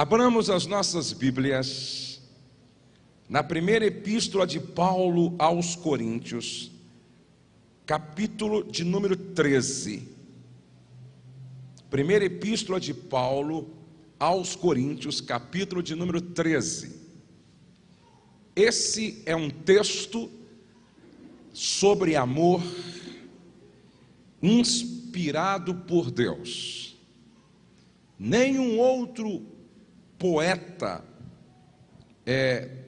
Abramos as nossas Bíblias na primeira epístola de Paulo aos Coríntios, capítulo de número 13. Primeira epístola de Paulo aos Coríntios, capítulo de número 13. Esse é um texto sobre amor, inspirado por Deus. Nenhum outro poeta,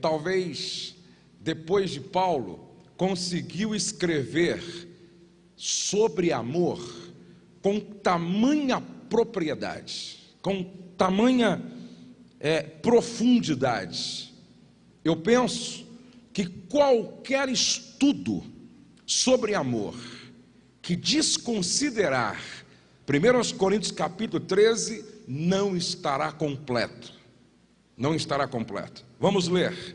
talvez depois de Paulo, conseguiu escrever sobre amor com tamanha propriedade, com tamanha profundidade. Eu penso que qualquer estudo sobre amor que desconsiderar 1 Coríntios capítulo 13 não estará completo. Não estará completo. Vamos ler.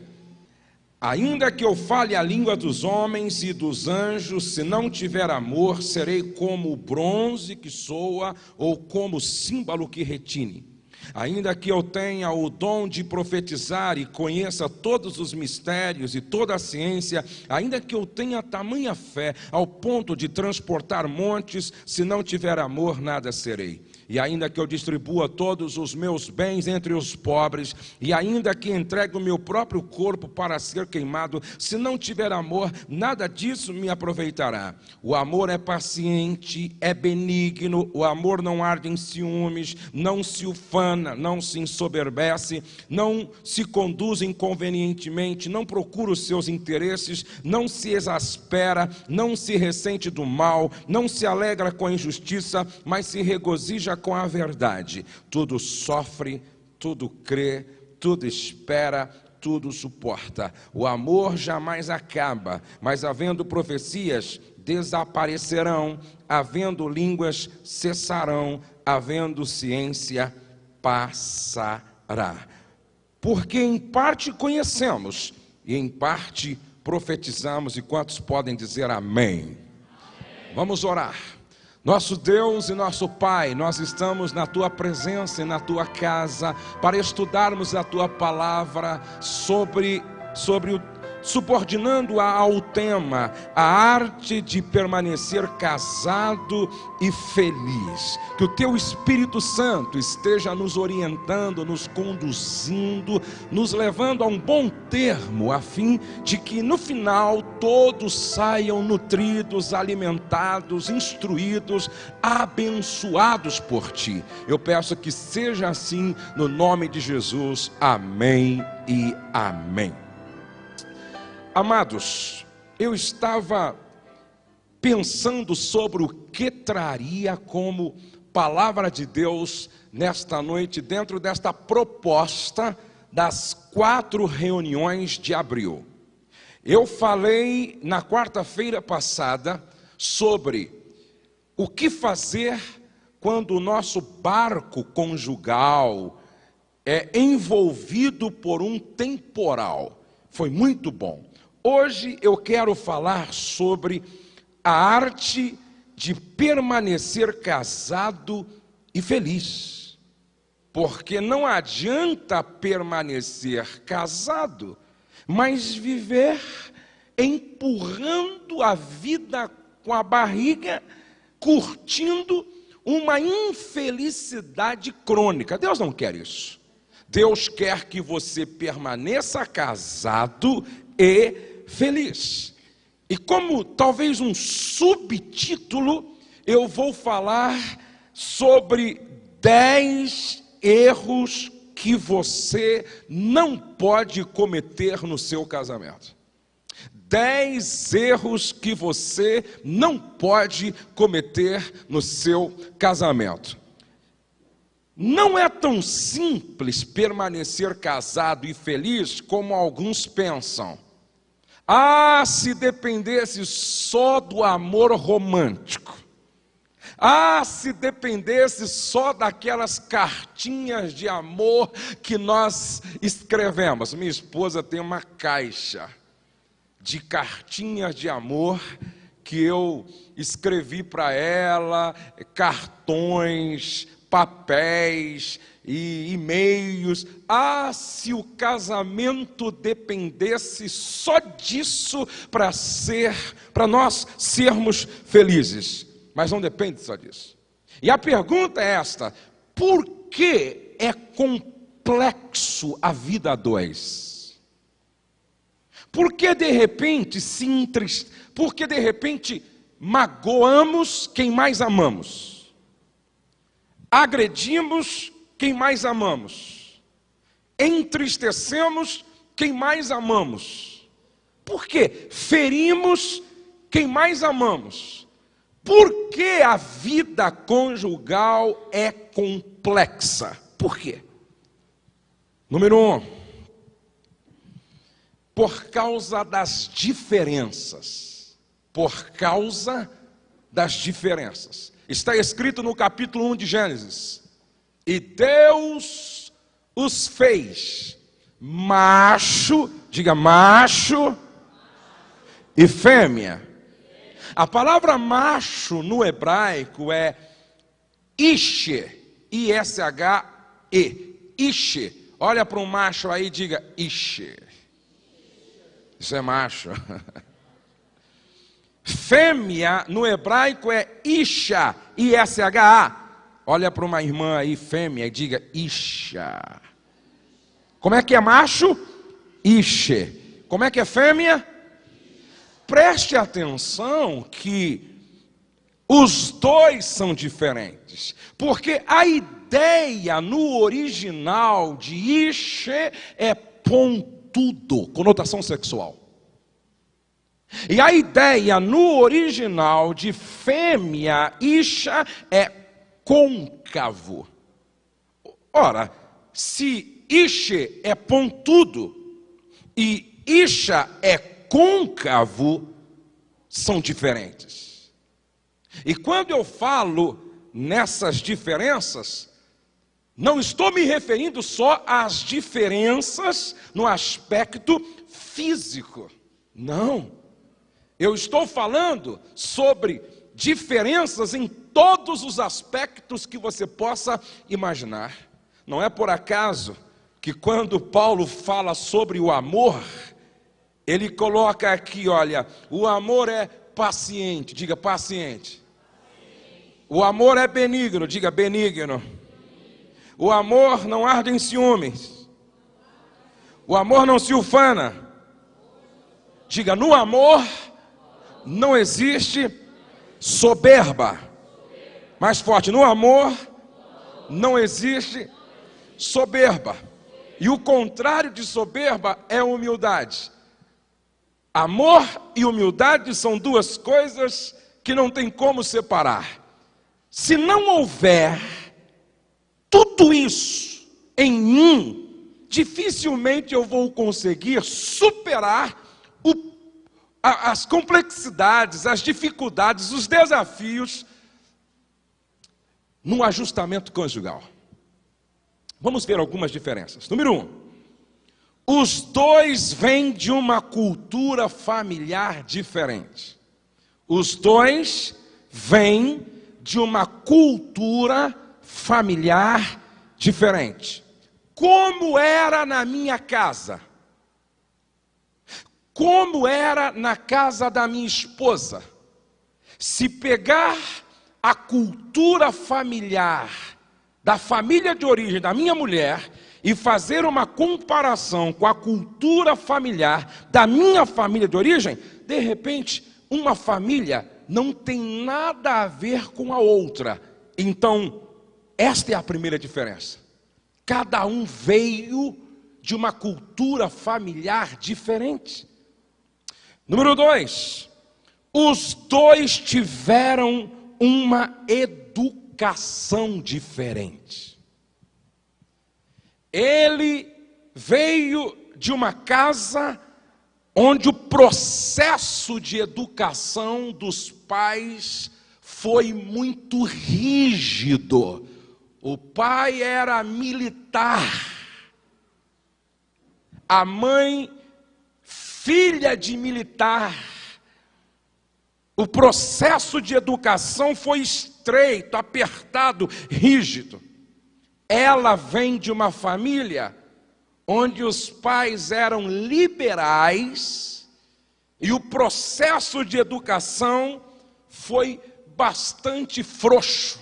Ainda que eu fale a língua dos homens e dos anjos, se não tiver amor, serei como o bronze que soa ou como o símbolo que retine. Ainda que eu tenha o dom de profetizar e conheça todos os mistérios e toda a ciência, ainda que eu tenha tamanha fé ao ponto de transportar montes, se não tiver amor, nada serei. E ainda que eu distribua todos os meus bens entre os pobres, e ainda que entregue o meu próprio corpo para ser queimado, se não tiver amor, nada disso me aproveitará. O amor é paciente, é benigno, o amor não arde em ciúmes, não se ufana, não se ensoberbece, não se conduz inconvenientemente, não procura os seus interesses, não se exaspera, não se ressente do mal, não se alegra com a injustiça, mas se regozija com a verdade. Tudo sofre, tudo crê, tudo espera, tudo suporta. O amor jamais acaba, mas havendo profecias, desaparecerão, havendo línguas, cessarão, havendo ciência, passará. Porque em parte conhecemos e em parte profetizamos. E quantos podem dizer amém? Vamos orar. Nosso Deus e nosso Pai, nós estamos na Tua presença e na Tua casa para estudarmos a Tua palavra subordinando-a ao tema, a arte de permanecer casado e feliz. Que o Teu Espírito Santo esteja nos orientando, nos conduzindo, nos levando a um bom termo, a fim de que no final todos saiam nutridos, alimentados, instruídos, abençoados por Ti. Eu peço que seja assim no nome de Jesus. Amém e amém. Amados, eu estava pensando sobre o que traria como palavra de Deus nesta noite, dentro desta proposta das 4 reuniões de abril. Eu falei na quarta-feira passada sobre o que fazer quando o nosso barco conjugal é envolvido por um temporal. Foi muito bom. Hoje eu quero falar sobre a arte de permanecer casado e feliz. Porque não adianta permanecer casado, mas viver empurrando a vida com a barriga, curtindo uma infelicidade crônica. Deus não quer isso. Deus quer que você permaneça casado e feliz. E como talvez um subtítulo, eu vou falar sobre 10 erros que você não pode cometer no seu casamento. 10 erros que você não pode cometer no seu casamento. Não é tão simples permanecer casado e feliz como alguns pensam. Ah, se dependesse só do amor romântico. Ah, se dependesse só daquelas cartinhas de amor que nós escrevemos. Minha esposa tem uma caixa de cartinhas de amor que eu escrevi para ela, cartões, papéis e e-mails. Ah, se o casamento dependesse só disso para nós sermos felizes. Mas não depende só disso. E a pergunta é esta: por que é complexo a vida a dois? Por que de repente por que de repente magoamos quem mais amamos? Agredimos quem mais amamos? Entristecemos quem mais amamos? Por quê? Ferimos quem mais amamos? Por que a vida conjugal é complexa? Por quê? Número 1, por causa das diferenças. Por causa das diferenças. Está escrito no capítulo 1 de Gênesis: e Deus os fez macho, diga macho, e fêmea. A palavra macho no hebraico é ishe, I-S-H-E, ishe. Olha para um macho aí e diga ishe. Isso é macho. Fêmea no hebraico é isha, I-S-H-A. Olha para uma irmã aí, fêmea, e diga isha. Como é que é macho? Ishe. Como é que é fêmea? Preste atenção que os dois são diferentes, porque a ideia no original de ishe é pontudo, conotação sexual. E a ideia no original de fêmea, isha, é côncavo. Ora, se ishe é pontudo e isha é côncavo, são diferentes. E quando eu falo nessas diferenças, não estou me referindo só às diferenças no aspecto físico. Não. Eu estou falando sobre diferenças em todos os aspectos que você possa imaginar. Não é por acaso que quando Paulo fala sobre o amor, ele coloca aqui, olha, o amor é paciente, diga paciente. O amor é benigno, diga benigno. O amor não arde em ciúmes. O amor não se ufana. Diga, no amor não existe soberba. Mais forte, no amor não existe soberba. E o contrário de soberba é humildade. Amor e humildade são duas coisas que não tem como separar. Se não houver tudo isso em mim, dificilmente eu vou conseguir superar as complexidades, as dificuldades, os desafios no ajustamento conjugal. Vamos ver algumas diferenças. Número 1, os dois vêm de uma cultura familiar diferente. Os dois vêm de uma cultura familiar diferente. Como era na minha casa? Como era na casa da minha esposa? Se pegar a cultura familiar da família de origem da minha mulher e fazer uma comparação com a cultura familiar da minha família de origem, de repente, uma família não tem nada a ver com a outra. Então, esta é a primeira diferença. Cada um veio de uma cultura familiar diferente. Número 2, os dois tiveram uma educação diferente. Ele veio de uma casa onde o processo de educação dos pais foi muito rígido. O pai era militar, a mãe filha de militar. O processo de educação foi extremamente estreito, apertado, rígido. Ela vem de uma família onde os pais eram liberais e o processo de educação foi bastante frouxo.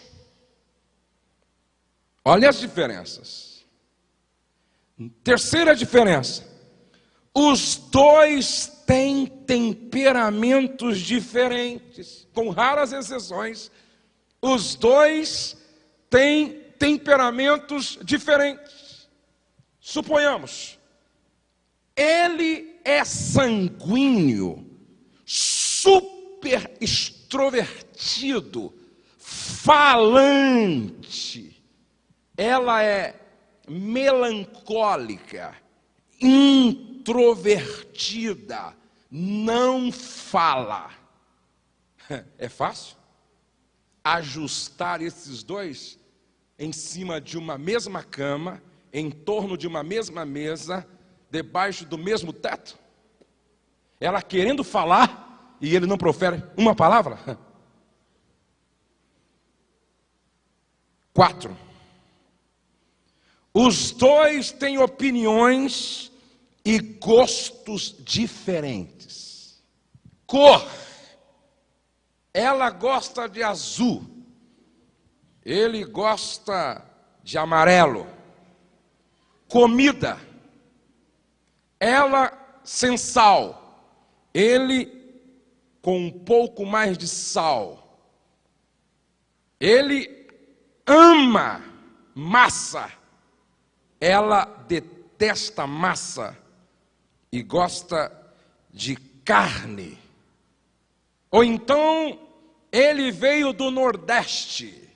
Olha as diferenças. Terceira diferença: os dois têm temperamentos diferentes, com raras exceções. Os dois têm temperamentos diferentes. Suponhamos, ele é sanguíneo, super extrovertido, falante. Ela é melancólica, introvertida, não fala. É fácil ajustar esses dois em cima de uma mesma cama, em torno de uma mesma mesa, debaixo do mesmo teto? Ela querendo falar e ele não profere uma palavra? 4. Os dois têm opiniões e gostos diferentes. Cor: ela gosta de azul, ele gosta de amarelo. Comida: ela sem sal, ele com um pouco mais de sal. Ele ama massa, ela detesta massa e gosta de carne. Ou então, ele veio do Nordeste,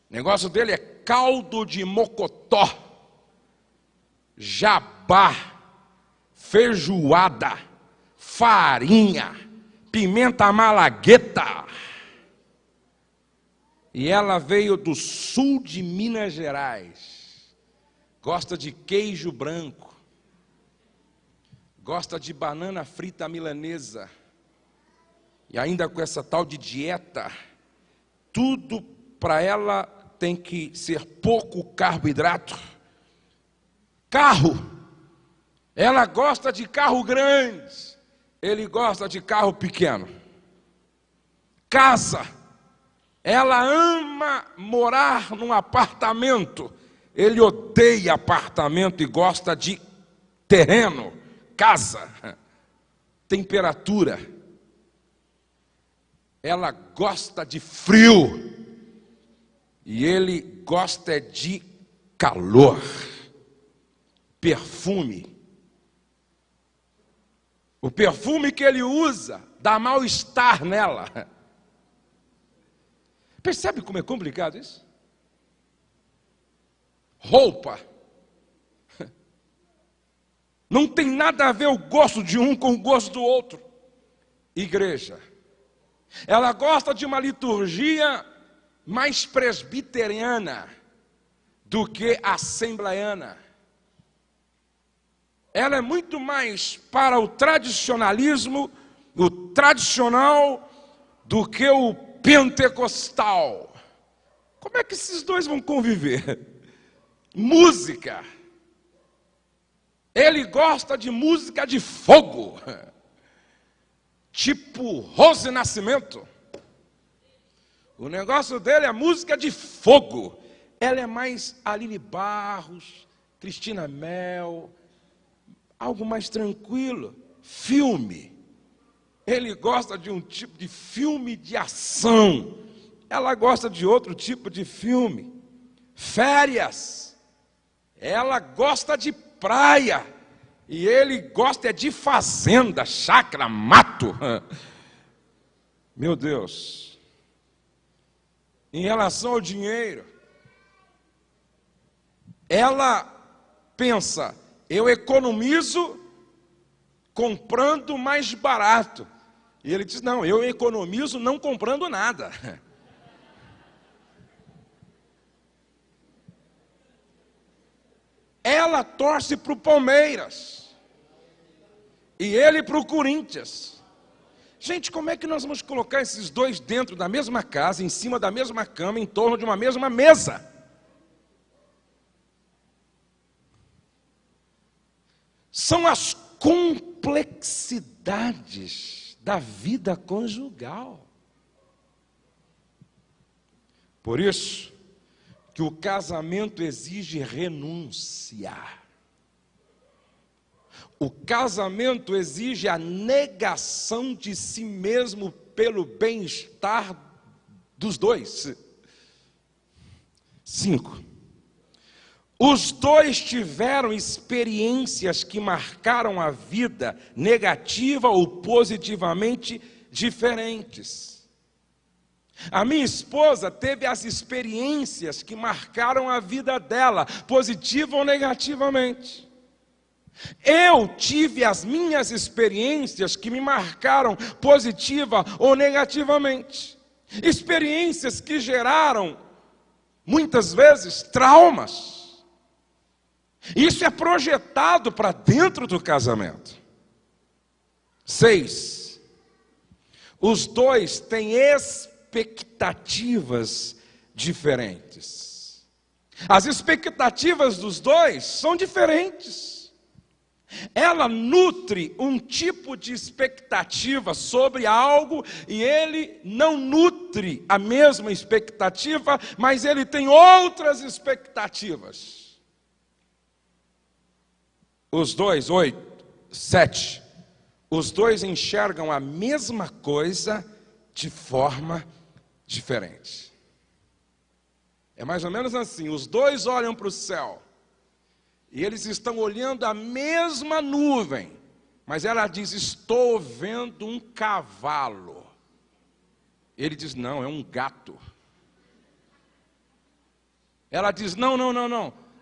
o negócio dele é caldo de mocotó, jabá, feijoada, farinha, pimenta malagueta. E ela veio do sul de Minas Gerais, gosta de queijo branco, gosta de banana frita milanesa, e ainda com essa tal de dieta, tudo para ela tem que ser pouco carboidrato. Carro: ela gosta de carro grande, ele gosta de carro pequeno. Casa: ela ama morar num apartamento, ele odeia apartamento e gosta de terreno, casa. Temperatura: ela gosta de frio e ele gosta de calor. Perfume: o perfume que ele usa dá mal-estar nela. Percebe como é complicado isso? Roupa: não tem nada a ver o gosto de um com o gosto do outro. Igreja: ela gosta de uma liturgia mais presbiteriana do que assembleiana. Ela é muito mais para o tradicionalismo, o tradicional, do que o pentecostal. Como é que esses dois vão conviver? Música: ele gosta de música de fogo, tipo Rose Nascimento. O negócio dele é música de fogo. Ela é mais Aline Barros, Cristina Mel, algo mais tranquilo. Filme: ele gosta de um tipo de filme de ação, ela gosta de outro tipo de filme. Férias: ela gosta de praia e ele gosta de fazenda, chácara, mato. Meu Deus. Em relação ao dinheiro, ela pensa: eu economizo comprando mais barato. E ele diz: não, eu economizo não comprando nada. Ela torce para o Palmeiras e ele para o Corinthians. Gente, como é que nós vamos colocar esses dois dentro da mesma casa, em cima da mesma cama, em torno de uma mesma mesa? São as complexidades da vida conjugal. Por isso que o casamento exige renúncia. O casamento exige a negação de si mesmo pelo bem-estar dos dois. 5. Os dois tiveram experiências que marcaram a vida, negativa ou positivamente diferentes. A minha esposa teve as experiências que marcaram a vida dela, positiva ou negativamente. Eu tive as minhas experiências que me marcaram positiva ou negativamente. Experiências que geraram, muitas vezes, traumas. Isso é projetado para dentro do casamento. 6. Os dois têm expectativas diferentes. As expectativas dos dois são diferentes. Ela nutre um tipo de expectativa sobre algo e ele não nutre a mesma expectativa, mas ele tem outras expectativas. Os dois, 7. Os dois enxergam a mesma coisa de forma diferente. É mais ou menos assim, os dois olham para o céu. E eles estão olhando a mesma nuvem, mas ela diz, estou vendo um cavalo. Ele diz, não, é um gato. Ela diz, não,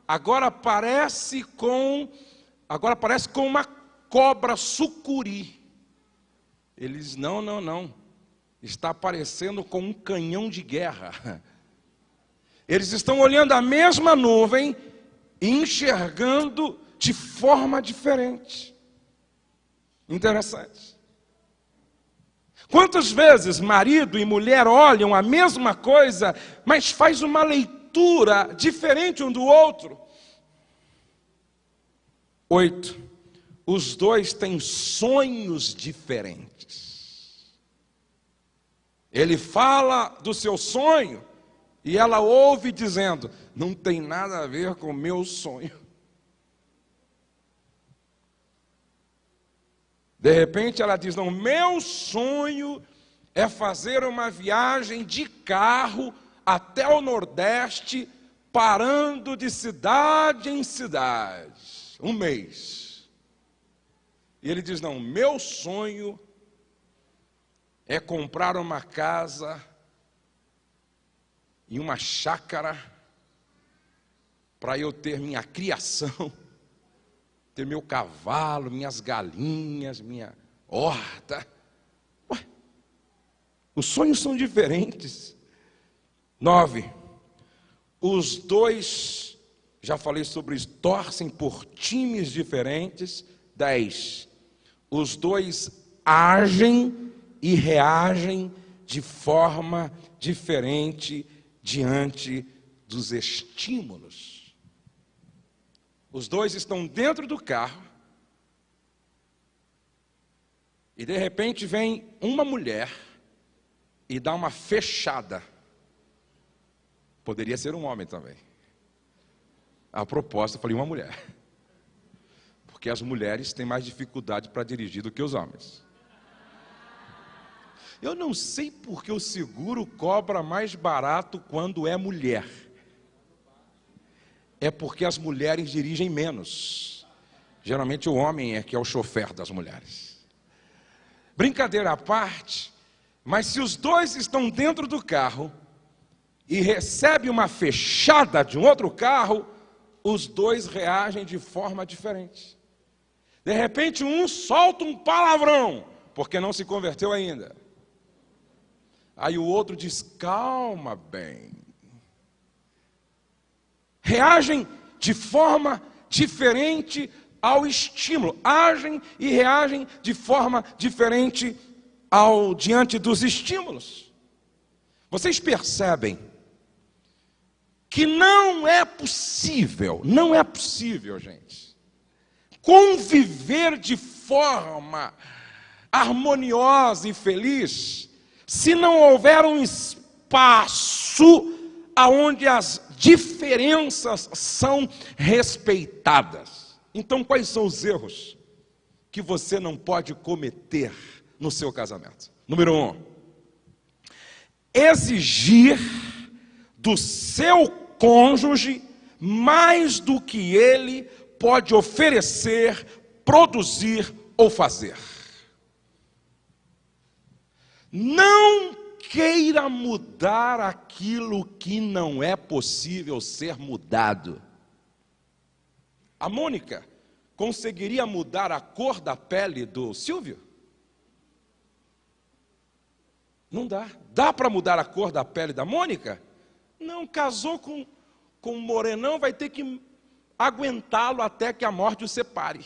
agora parece com uma cobra sucuri. Ele diz, não, está parecendo com um canhão de guerra. Eles estão olhando a mesma nuvem, enxergando de forma diferente. Interessante. Quantas vezes marido e mulher olham a mesma coisa, mas faz uma leitura diferente um do outro? 8. Os dois têm sonhos diferentes. Ele fala do seu sonho e ela ouve dizendo, não tem nada a ver com o meu sonho. De repente ela diz, não, meu sonho é fazer uma viagem de carro até o Nordeste, parando de cidade em cidade, 1 mês. E ele diz, não, meu sonho é comprar uma casa e uma chácara para eu ter minha criação, ter meu cavalo, minhas galinhas, minha horta. Ué, os sonhos são diferentes. 9. Os dois, já falei sobre isso, torcem por times diferentes. 10. Os dois agem e reagem de forma diferente diante dos estímulos. Os dois estão dentro do carro e de repente vem uma mulher e dá uma fechada. Poderia ser um homem também. A propósito, eu falei uma mulher. Porque as mulheres têm mais dificuldade para dirigir do que os homens. Eu não sei porque o seguro cobra mais barato quando é mulher. É porque as mulheres dirigem menos. Geralmente o homem é que é o chofer das mulheres. Brincadeira à parte, mas se os dois estão dentro do carro e recebem uma fechada de um outro carro, os dois reagem de forma diferente. De repente um solta um palavrão, porque não se converteu ainda. Aí o outro diz, calma bem. Reagem de forma diferente ao estímulo. Agem e reagem de forma diferente diante dos estímulos. Vocês percebem que não é possível, gente, conviver de forma harmoniosa e feliz se não houver um espaço onde as diferenças são respeitadas. Então, quais são os erros que você não pode cometer no seu casamento? Número 1, exigir do seu cônjuge mais do que ele pode oferecer, produzir ou fazer. Não queira mudar aquilo que não é possível ser mudado. A Mônica conseguiria mudar a cor da pele do Silvio? Não dá. Dá para mudar a cor da pele da Mônica? Não, casou com um morenão, vai ter que aguentá-lo até que a morte o separe.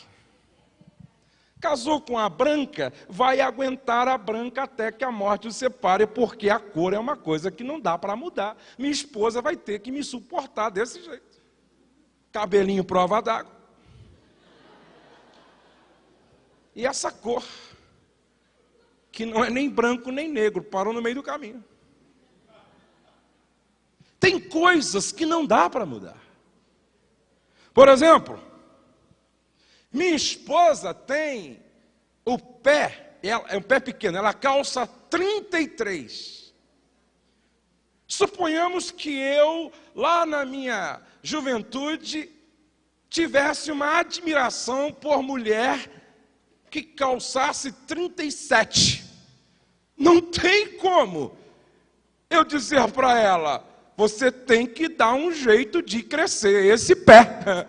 Casou com a branca, vai aguentar a branca até que a morte o separe, porque a cor é uma coisa que não dá para mudar. Minha esposa vai ter que me suportar desse jeito. Cabelinho prova d'água. E essa cor, que não é nem branco nem negro, parou no meio do caminho. Tem coisas que não dá para mudar. Por exemplo, minha esposa tem o pé, é um pé pequeno, ela calça 33. Suponhamos que eu, lá na minha juventude, tivesse uma admiração por mulher que calçasse 37. Não tem como eu dizer para ela: você tem que dar um jeito de crescer esse pé.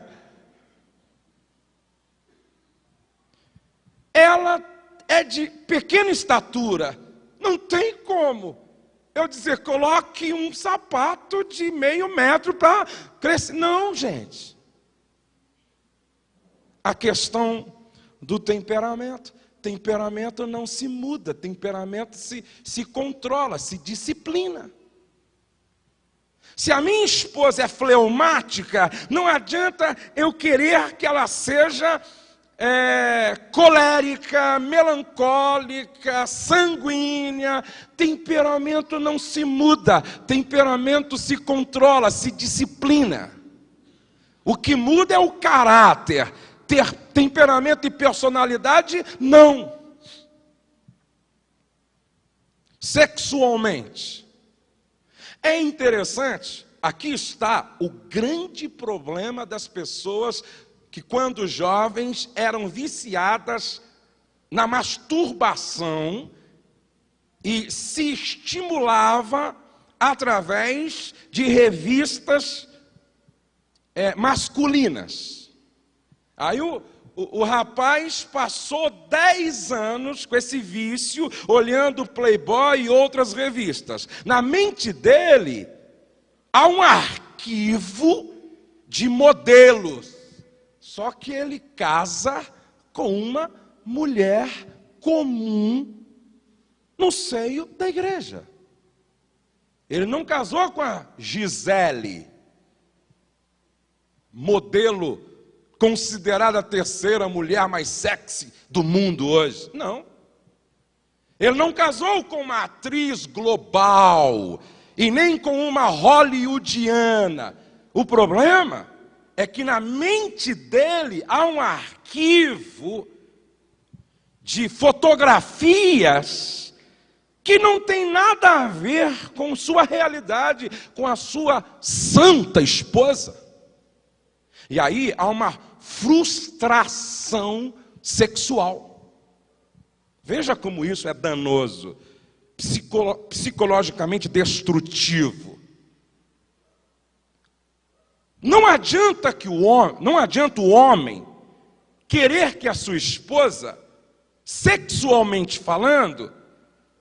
Ela é de pequena estatura, não tem como eu dizer: coloque um sapato de meio metro para crescer. Não, gente. A questão do temperamento. Temperamento não se muda, temperamento se controla, se disciplina. Se a minha esposa é fleumática, não adianta eu querer que ela seja colérica, melancólica, sanguínea. Temperamento não se muda, temperamento se controla, se disciplina. O que muda é o caráter. Ter temperamento e personalidade, não. Sexualmente, é interessante, aqui está o grande problema das pessoas que, quando jovens, eram viciadas na masturbação e se estimulava através de revistas masculinas. Aí o rapaz passou 10 anos com esse vício, olhando Playboy e outras revistas. Na mente dele, há um arquivo de modelos. Só que ele casa com uma mulher comum no seio da igreja. Ele não casou com a Gisele, modelo considerada a terceira mulher mais sexy do mundo hoje. Não. Ele não casou com uma atriz global e nem com uma hollywoodiana. O problema é que na mente dele há um arquivo de fotografias que não tem nada a ver com sua realidade, com a sua santa esposa. E aí há uma frustração sexual. Veja como isso é danoso, psicologicamente destrutivo. Não adianta o homem querer que a sua esposa, sexualmente falando,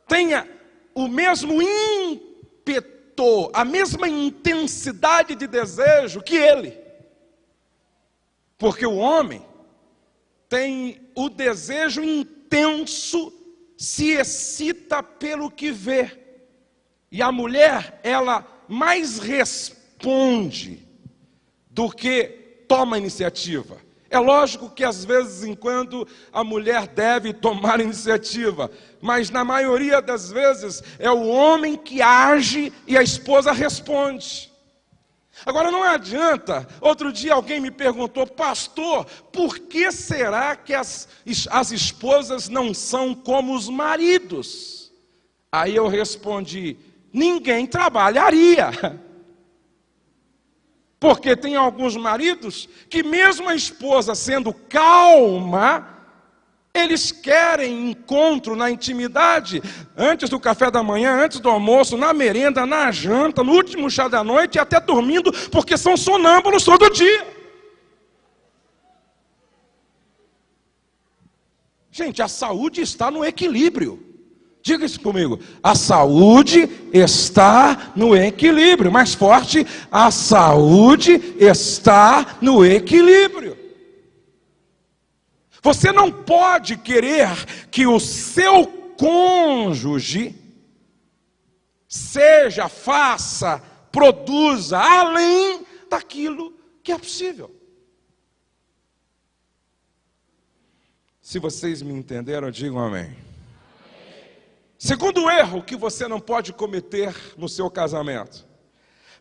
tenha o mesmo ímpeto, a mesma intensidade de desejo que ele. Porque o homem tem o desejo intenso se excita pelo que vê. E a mulher, ela mais responde do que toma iniciativa. É lógico que às vezes em quando a mulher deve tomar iniciativa, mas na maioria das vezes é o homem que age e a esposa responde. Agora não adianta, outro dia alguém me perguntou: pastor, por que será que as esposas não são como os maridos? Aí eu respondi: ninguém trabalharia. Porque tem alguns maridos que mesmo a esposa sendo calma, eles querem encontro na intimidade, antes do café da manhã, antes do almoço, na merenda, na janta, no último chá da noite e até dormindo, porque são sonâmbulos todo dia. Gente, a saúde está no equilíbrio. Diga isso comigo: a saúde está no equilíbrio. Mais forte: a saúde está no equilíbrio. Você não pode querer que o seu cônjuge seja, faça, produza além daquilo que é possível. Se vocês me entenderam, digam amém. Segundo erro que você não pode cometer no seu casamento: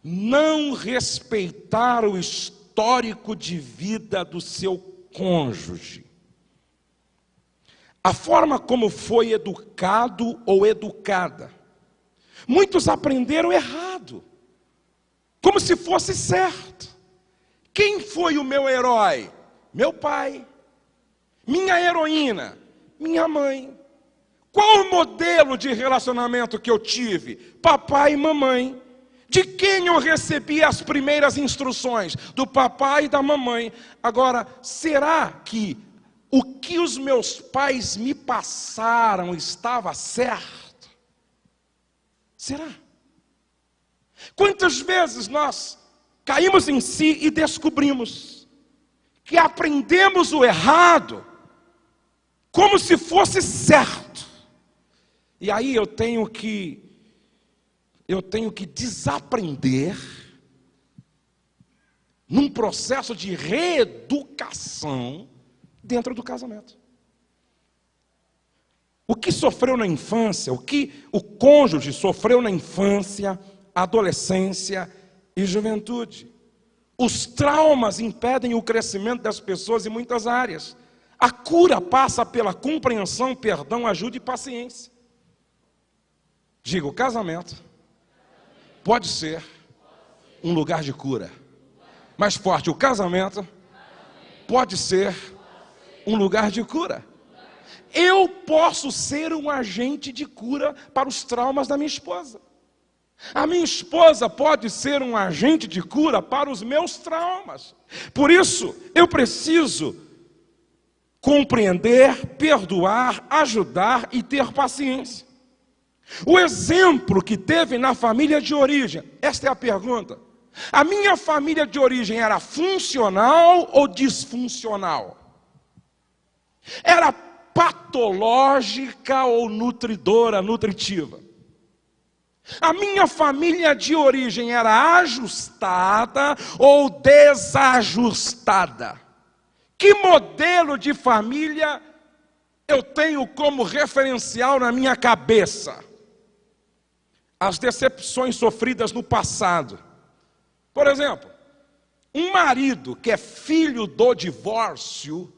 não respeitar o histórico de vida do seu cônjuge. A forma como foi educado ou educada. Muitos aprenderam errado, como se fosse certo. Quem foi o meu herói? Meu pai. Minha heroína? Minha mãe. Qual o modelo de relacionamento que eu tive? Papai e mamãe. De quem eu recebi as primeiras instruções? Do papai e da mamãe. Agora, será que o que os meus pais me passaram estava certo? Será? Quantas vezes nós caímos em si e descobrimos que aprendemos o errado como se fosse certo? E aí eu tenho que desaprender num processo de reeducação dentro do casamento. O que sofreu na infância, o que o cônjuge sofreu na infância, adolescência e juventude. Os traumas impedem o crescimento das pessoas em muitas áreas. A cura passa pela compreensão, perdão, ajuda e paciência. Diga: o casamento pode ser um lugar de cura. Mais forte: o casamento pode ser um lugar de cura. Eu posso ser um agente de cura para os traumas da minha esposa. A minha esposa pode ser um agente de cura para os meus traumas. Por isso, eu preciso compreender, perdoar, ajudar e ter paciência. O exemplo que teve na família de origem, esta é a pergunta: a minha família de origem era funcional ou disfuncional? Era patológica ou nutridora, nutritiva? A minha família de origem era ajustada ou desajustada? Que modelo de família eu tenho como referencial na minha cabeça? As decepções sofridas no passado. Por exemplo, um marido que é filho do divórcio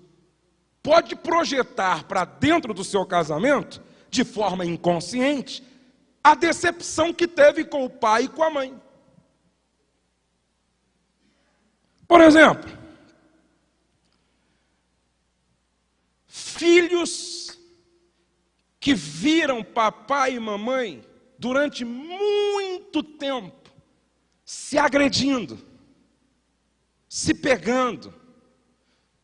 pode projetar para dentro do seu casamento, de forma inconsciente, a decepção que teve com o pai e com a mãe. Por exemplo, filhos que viram papai e mamãe durante muito tempo se agredindo, se pegando,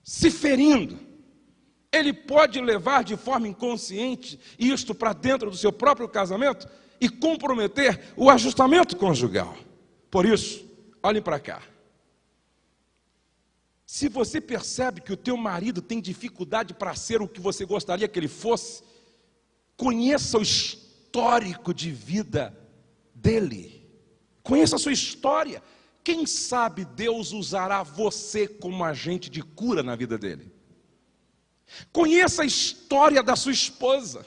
se ferindo. Ele pode levar de forma inconsciente isto para dentro do seu próprio casamento e comprometer o ajustamento conjugal. Por isso, olhem para cá. Se você percebe que o teu marido tem dificuldade para ser o que você gostaria que ele fosse, conheça o histórico de vida dele. Conheça a sua história. Quem sabe Deus usará você como agente de cura na vida dele. Conheça a história da sua esposa.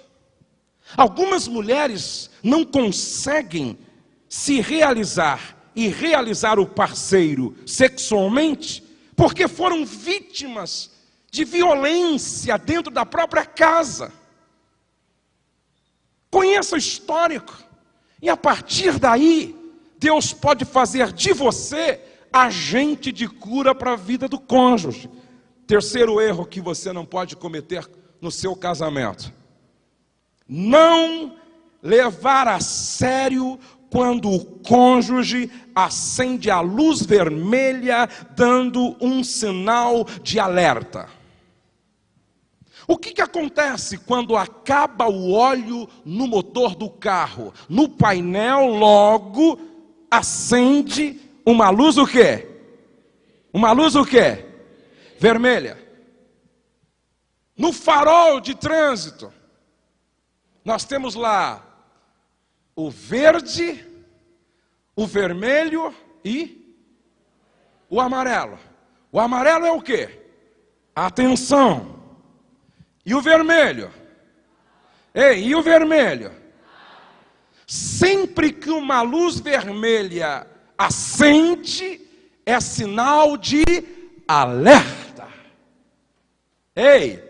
Algumas mulheres não conseguem se realizar e realizar o parceiro sexualmente porque foram vítimas de violência dentro da própria casa. Conheça o histórico e a partir daí Deus pode fazer de você agente de cura para a vida do cônjuge. Terceiro erro que você não pode cometer no seu casamento: não levar a sério quando o cônjuge acende a luz vermelha, dando um sinal de alerta. O que acontece quando acaba o óleo no motor do carro? No painel logo acende uma luz o quê? Uma luz o quê? Vermelha. No farol de trânsito, nós temos lá o verde, o vermelho e o amarelo. O amarelo é o quê? Atenção. E o vermelho? Ei, e o vermelho? Sempre que uma luz vermelha acende, é sinal de alerta. Ei,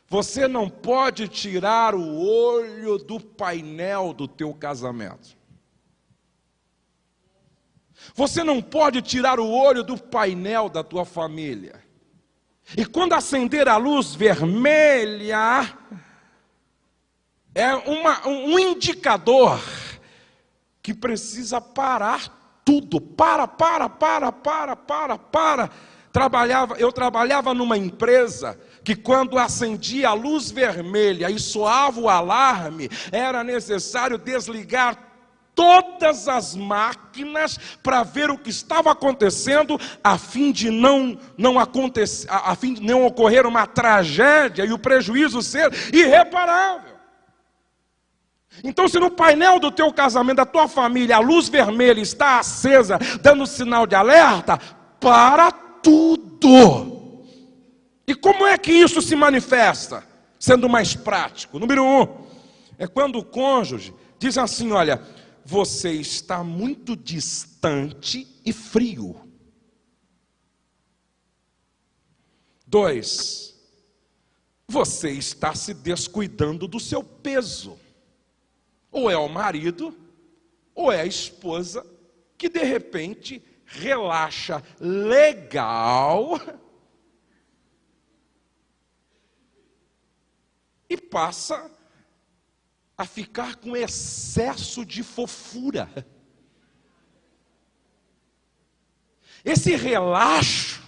você não pode tirar o olho do painel do teu casamento. Você não pode tirar o olho do painel da tua família. E quando acender a luz vermelha, é um indicador que precisa parar tudo. Eu trabalhava numa empresa que quando acendia a luz vermelha e soava o alarme, era necessário desligar todas as máquinas para ver o que estava acontecendo, a fim de não ocorrer uma tragédia e o prejuízo ser irreparável. Então, se no painel do teu casamento, da tua família, a luz vermelha está acesa, dando sinal de alerta, para tudo. E como é que isso se manifesta? Sendo mais prático. Número 1, é quando o cônjuge diz assim: olha, você está muito distante e frio. 2, você está se descuidando do seu peso. Ou é o marido, ou é a esposa, que de repente relaxa legal e passa a ficar com excesso de fofura. Esse relaxo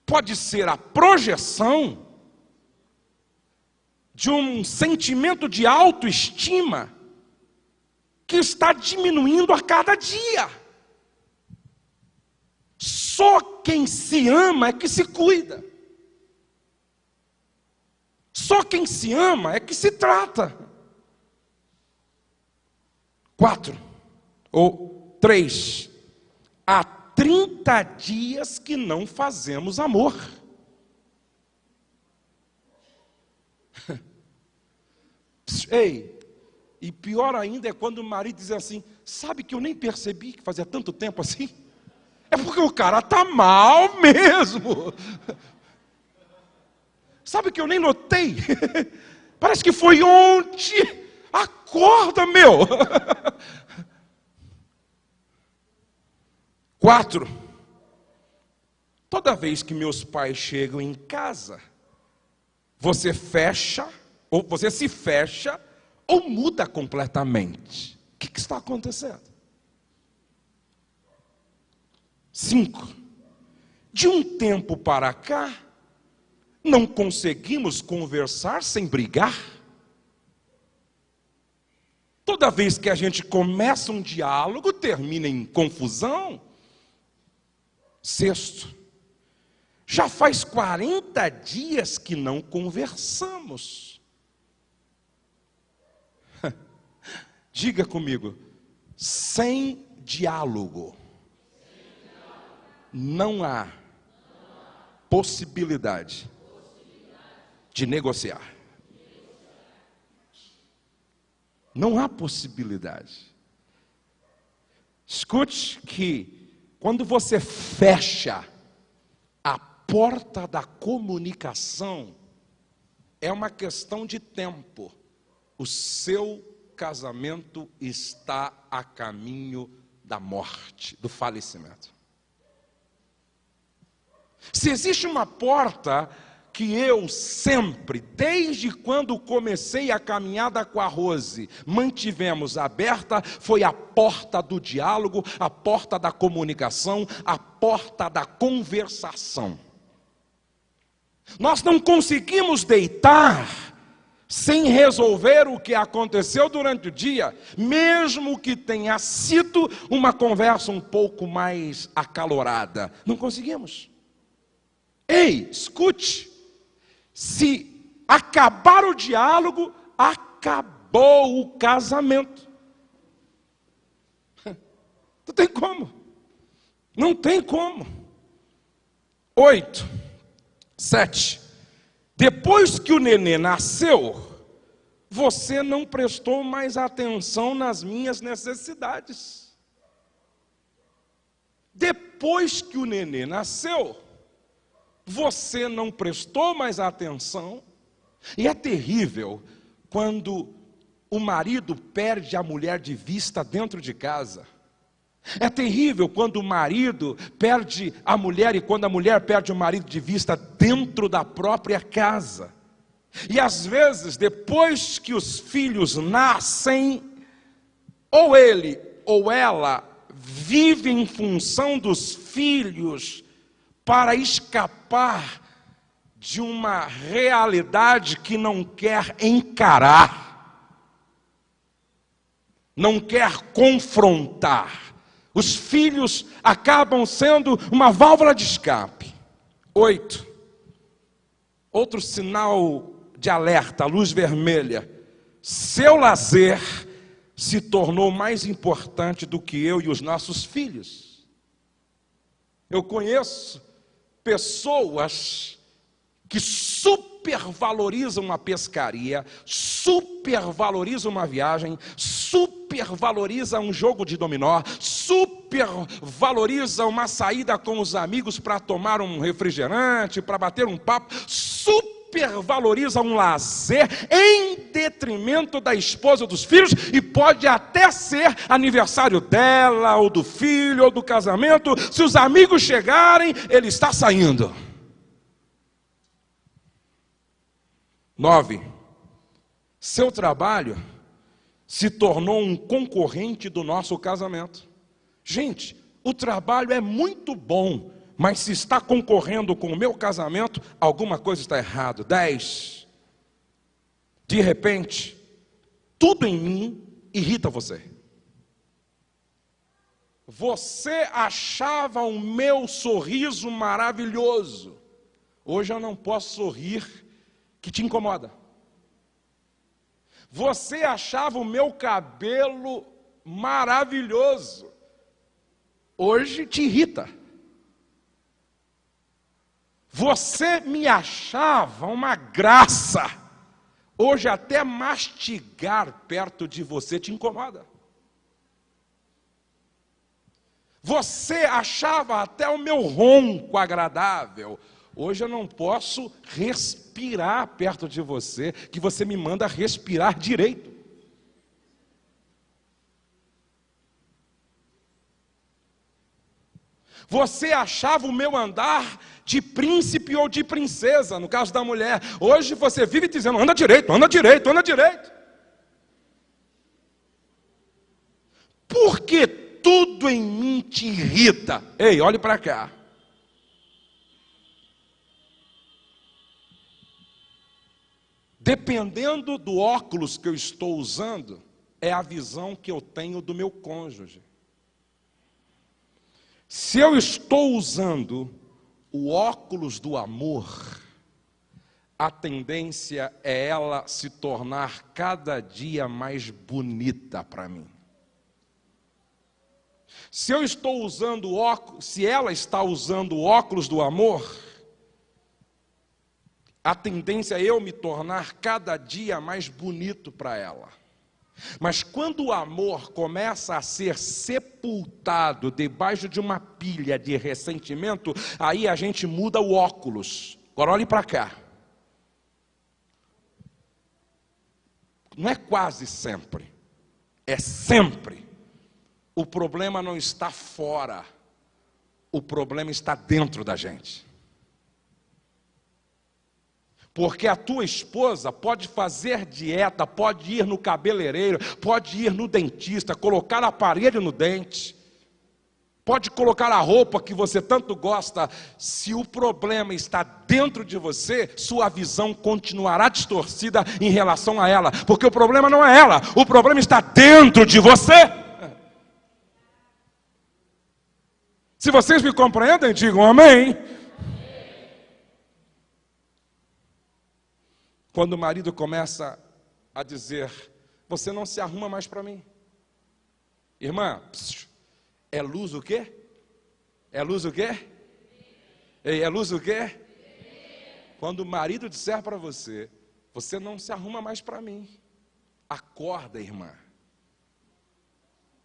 pode ser a projeção de um sentimento de autoestima que está diminuindo a cada dia. Só quem se ama é que se cuida. Só quem se ama é que se trata. 4 ou 3, há 30 dias que não fazemos amor. Ei, e pior ainda é quando o marido diz assim: sabe que eu nem percebi que fazia tanto tempo assim? É porque o cara está mal mesmo. Sabe que eu nem notei? Parece que foi ontem. Acorda, meu! 4, toda vez que meus pais chegam em casa, você se fecha ou muda completamente. O que está acontecendo? 5, de um tempo para cá, não conseguimos conversar sem brigar. Toda vez que a gente começa um diálogo, termina em confusão. 6, já faz 40 dias que não conversamos. Diga comigo, sem diálogo não há possibilidade de negociar. Não há possibilidade. Escute que quando você fecha a porta da comunicação, é uma questão de tempo. O seu casamento está a caminho da morte, do falecimento. Se existe uma porta que eu sempre, desde quando comecei a caminhada com a Rose, mantivemos aberta, foi a porta do diálogo, a porta da comunicação, a porta da conversação. Nós não conseguimos deitar sem resolver o que aconteceu durante o dia, mesmo que tenha sido uma conversa um pouco mais acalorada. Não conseguimos. Ei, escute. Se acabar o diálogo, acabou o casamento. Não tem como. Não tem como. 8, 7. Depois que o nenê nasceu, você não prestou mais atenção nas minhas necessidades. Depois que o nenê nasceu, você não prestou mais atenção. E é terrível quando o marido perde a mulher de vista dentro de casa. É terrível quando o marido perde a mulher e quando a mulher perde o marido de vista dentro da própria casa. E às vezes, depois que os filhos nascem, ou ele ou ela vive em função dos filhos para escapar de uma realidade que não quer encarar, não quer confrontar. Os filhos acabam sendo uma válvula de escape. 8. Outro sinal de alerta, luz vermelha. Seu lazer se tornou mais importante do que eu e os nossos filhos. Eu conheço pessoas que supervalorizam a pescaria, supervalorizam uma viagem, supervalorizam um jogo de dominó, supervalorizam uma saída com os amigos para tomar um refrigerante, para bater um papo, supervaloriza um lazer em detrimento da esposa ou dos filhos, e pode até ser aniversário dela, ou do filho, ou do casamento. Se os amigos chegarem, ele está saindo. 9. Seu trabalho se tornou um concorrente do nosso casamento. Gente, o trabalho é muito bom, mas se está concorrendo com o meu casamento, alguma coisa está errado. 10. De repente, tudo em mim irrita você. Você achava o meu sorriso maravilhoso. Hoje eu não posso sorrir, que te incomoda. Você achava o meu cabelo maravilhoso. Hoje te irrita. Você me achava uma graça. Hoje até mastigar perto de você te incomoda. Você achava até o meu ronco agradável. Hoje eu não posso respirar perto de você, que você me manda respirar direito. Você achava o meu andar de príncipe ou de princesa, no caso da mulher. Hoje você vive dizendo, anda direito, anda direito, anda direito. Porque tudo em mim te irrita. Ei, olhe para cá. Dependendo do óculos que eu estou usando, é a visão que eu tenho do meu cônjuge. Se eu estou usando o óculos do amor, a tendência é ela se tornar cada dia mais bonita para mim. Se eu estou usando óculos, se ela está usando óculos do amor, a tendência é eu me tornar cada dia mais bonito para ela. Mas quando o amor começa a ser sepultado debaixo de uma pilha de ressentimento, aí a gente muda o óculos. Agora olhe para cá. Não é quase sempre, é sempre. O problema não está fora, o problema está dentro da gente. Porque a tua esposa pode fazer dieta, pode ir no cabeleireiro, pode ir no dentista, colocar aparelho no dente, pode colocar a roupa que você tanto gosta. Se o problema está dentro de você, sua visão continuará distorcida em relação a ela. Porque o problema não é ela, o problema está dentro de você. Se vocês me compreendem, digam amém. Quando o marido começa a dizer, você não se arruma mais para mim. Irmã, é luz o quê? É luz o quê? Ei, é luz o quê? Quando o marido disser para você, você não se arruma mais para mim. Acorda, irmã.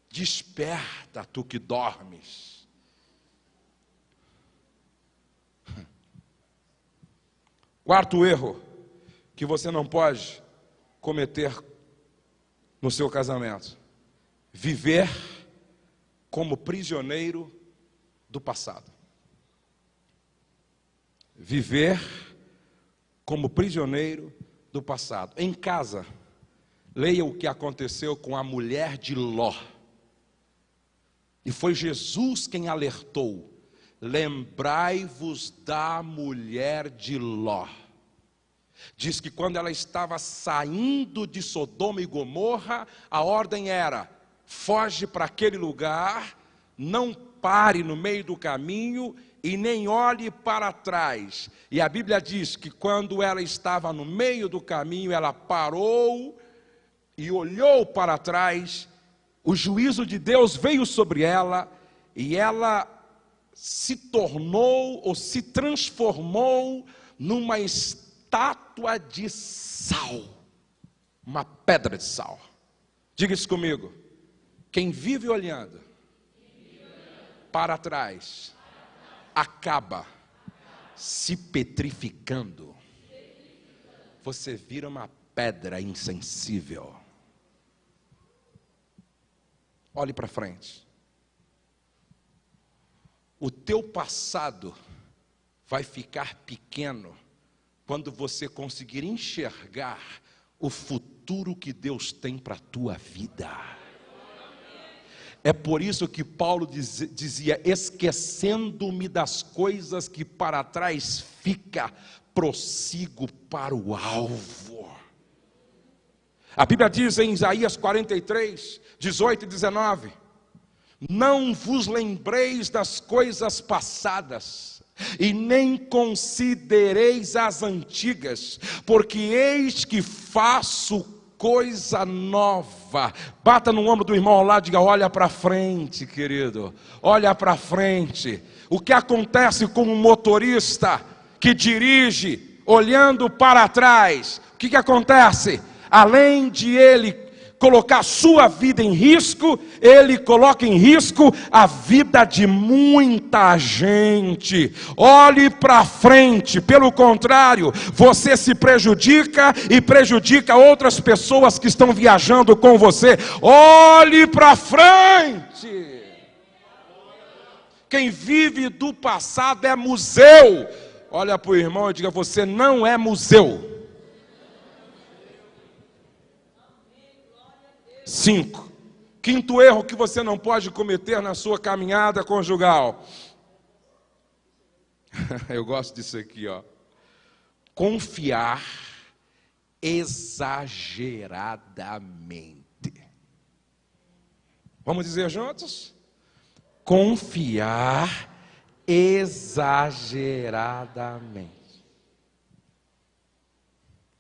Desperta, tu que dormes. Quarto erro que você não pode cometer no seu casamento: viver como prisioneiro do passado. Viver como prisioneiro do passado. Em casa, leia o que aconteceu com a mulher de Ló. E foi Jesus quem alertou: lembrai-vos da mulher de Ló. Diz que quando ela estava saindo de Sodoma e Gomorra, a ordem era: foge para aquele lugar, não pare no meio do caminho e nem olhe para trás. E a Bíblia diz que quando ela estava no meio do caminho, ela parou e olhou para trás. O juízo de Deus veio sobre ela e ela se tornou ou se transformou numa estátua de sal, uma pedra de sal. Diga isso comigo: quem vive olhando para trás acaba se petrificando. Você vira uma pedra insensível. Olhe para frente. O teu passado vai ficar pequeno quando você conseguir enxergar o futuro que Deus tem para a tua vida. É por isso que Paulo dizia: esquecendo-me das coisas que para trás fica, prossigo para o alvo. A Bíblia diz em Isaías 43, 18 e 19: não vos lembreis das coisas passadas, e nem considereis as antigas, porque eis que faço coisa nova. Bata no ombro do irmão ao lado e diga: olha para frente, querido, olha para frente. O que acontece com um motorista que dirige olhando para trás? O que acontece? Além de ele colocar sua vida em risco, ele coloca em risco a vida de muita gente. Olhe para frente, pelo contrário, você se prejudica e prejudica outras pessoas que estão viajando com você. Olhe para frente. Quem vive do passado é museu. Olha para o irmão e diga: você não é museu. 5. Quinto erro que você não pode cometer na sua caminhada conjugal. Eu gosto disso aqui, ó. Confiar exageradamente. Vamos dizer juntos? Confiar exageradamente.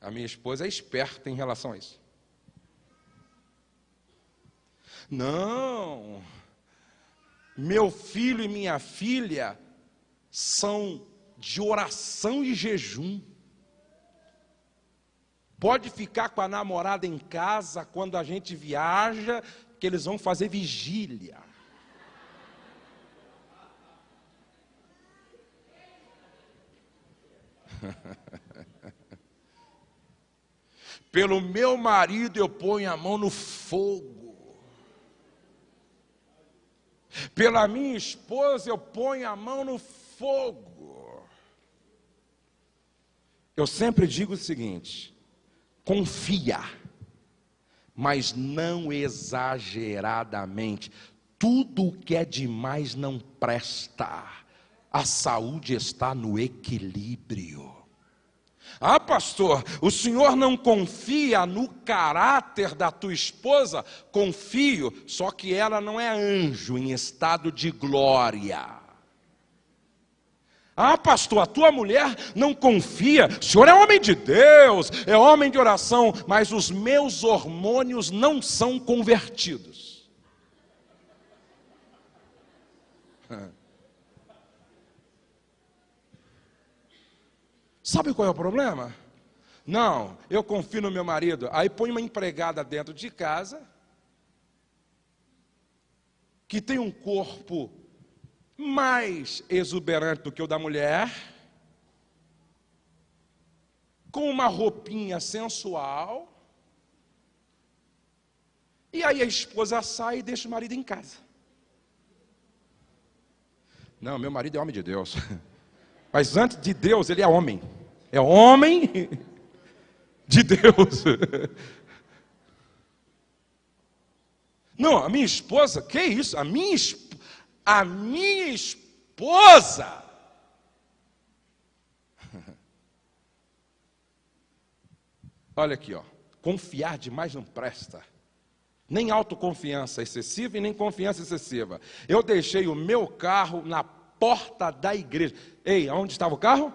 A minha esposa é esperta em relação a isso. Não, meu filho e minha filha são de oração e jejum. Pode ficar com a namorada em casa quando a gente viaja, que eles vão fazer vigília. Pelo meu marido eu ponho a mão no fogo. Pela minha esposa eu ponho a mão no fogo. Eu sempre digo o seguinte: confia, mas não exageradamente. Tudo o que é demais não presta. A saúde está no equilíbrio. Ah, pastor, o senhor não confia no caráter da tua esposa? Confio, só que ela não é anjo em estado de glória. Ah, pastor, a tua mulher não confia. O senhor é homem de Deus, é homem de oração, mas os meus hormônios não são convertidos. Sabe qual é o problema? Não, eu confio no meu marido. Aí põe uma empregada dentro de casa, que tem um corpo mais exuberante do que o da mulher, com uma roupinha sensual, e aí a esposa sai e deixa o marido em casa. Não, meu marido é homem de Deus. Mas antes de Deus, ele é homem. É homem de Deus. Não, a minha esposa, que isso? A minha esposa. Olha aqui, ó. Confiar demais não presta. Nem autoconfiança excessiva e nem confiança excessiva. Eu deixei o meu carro na porta da igreja. Ei, aonde estava o carro?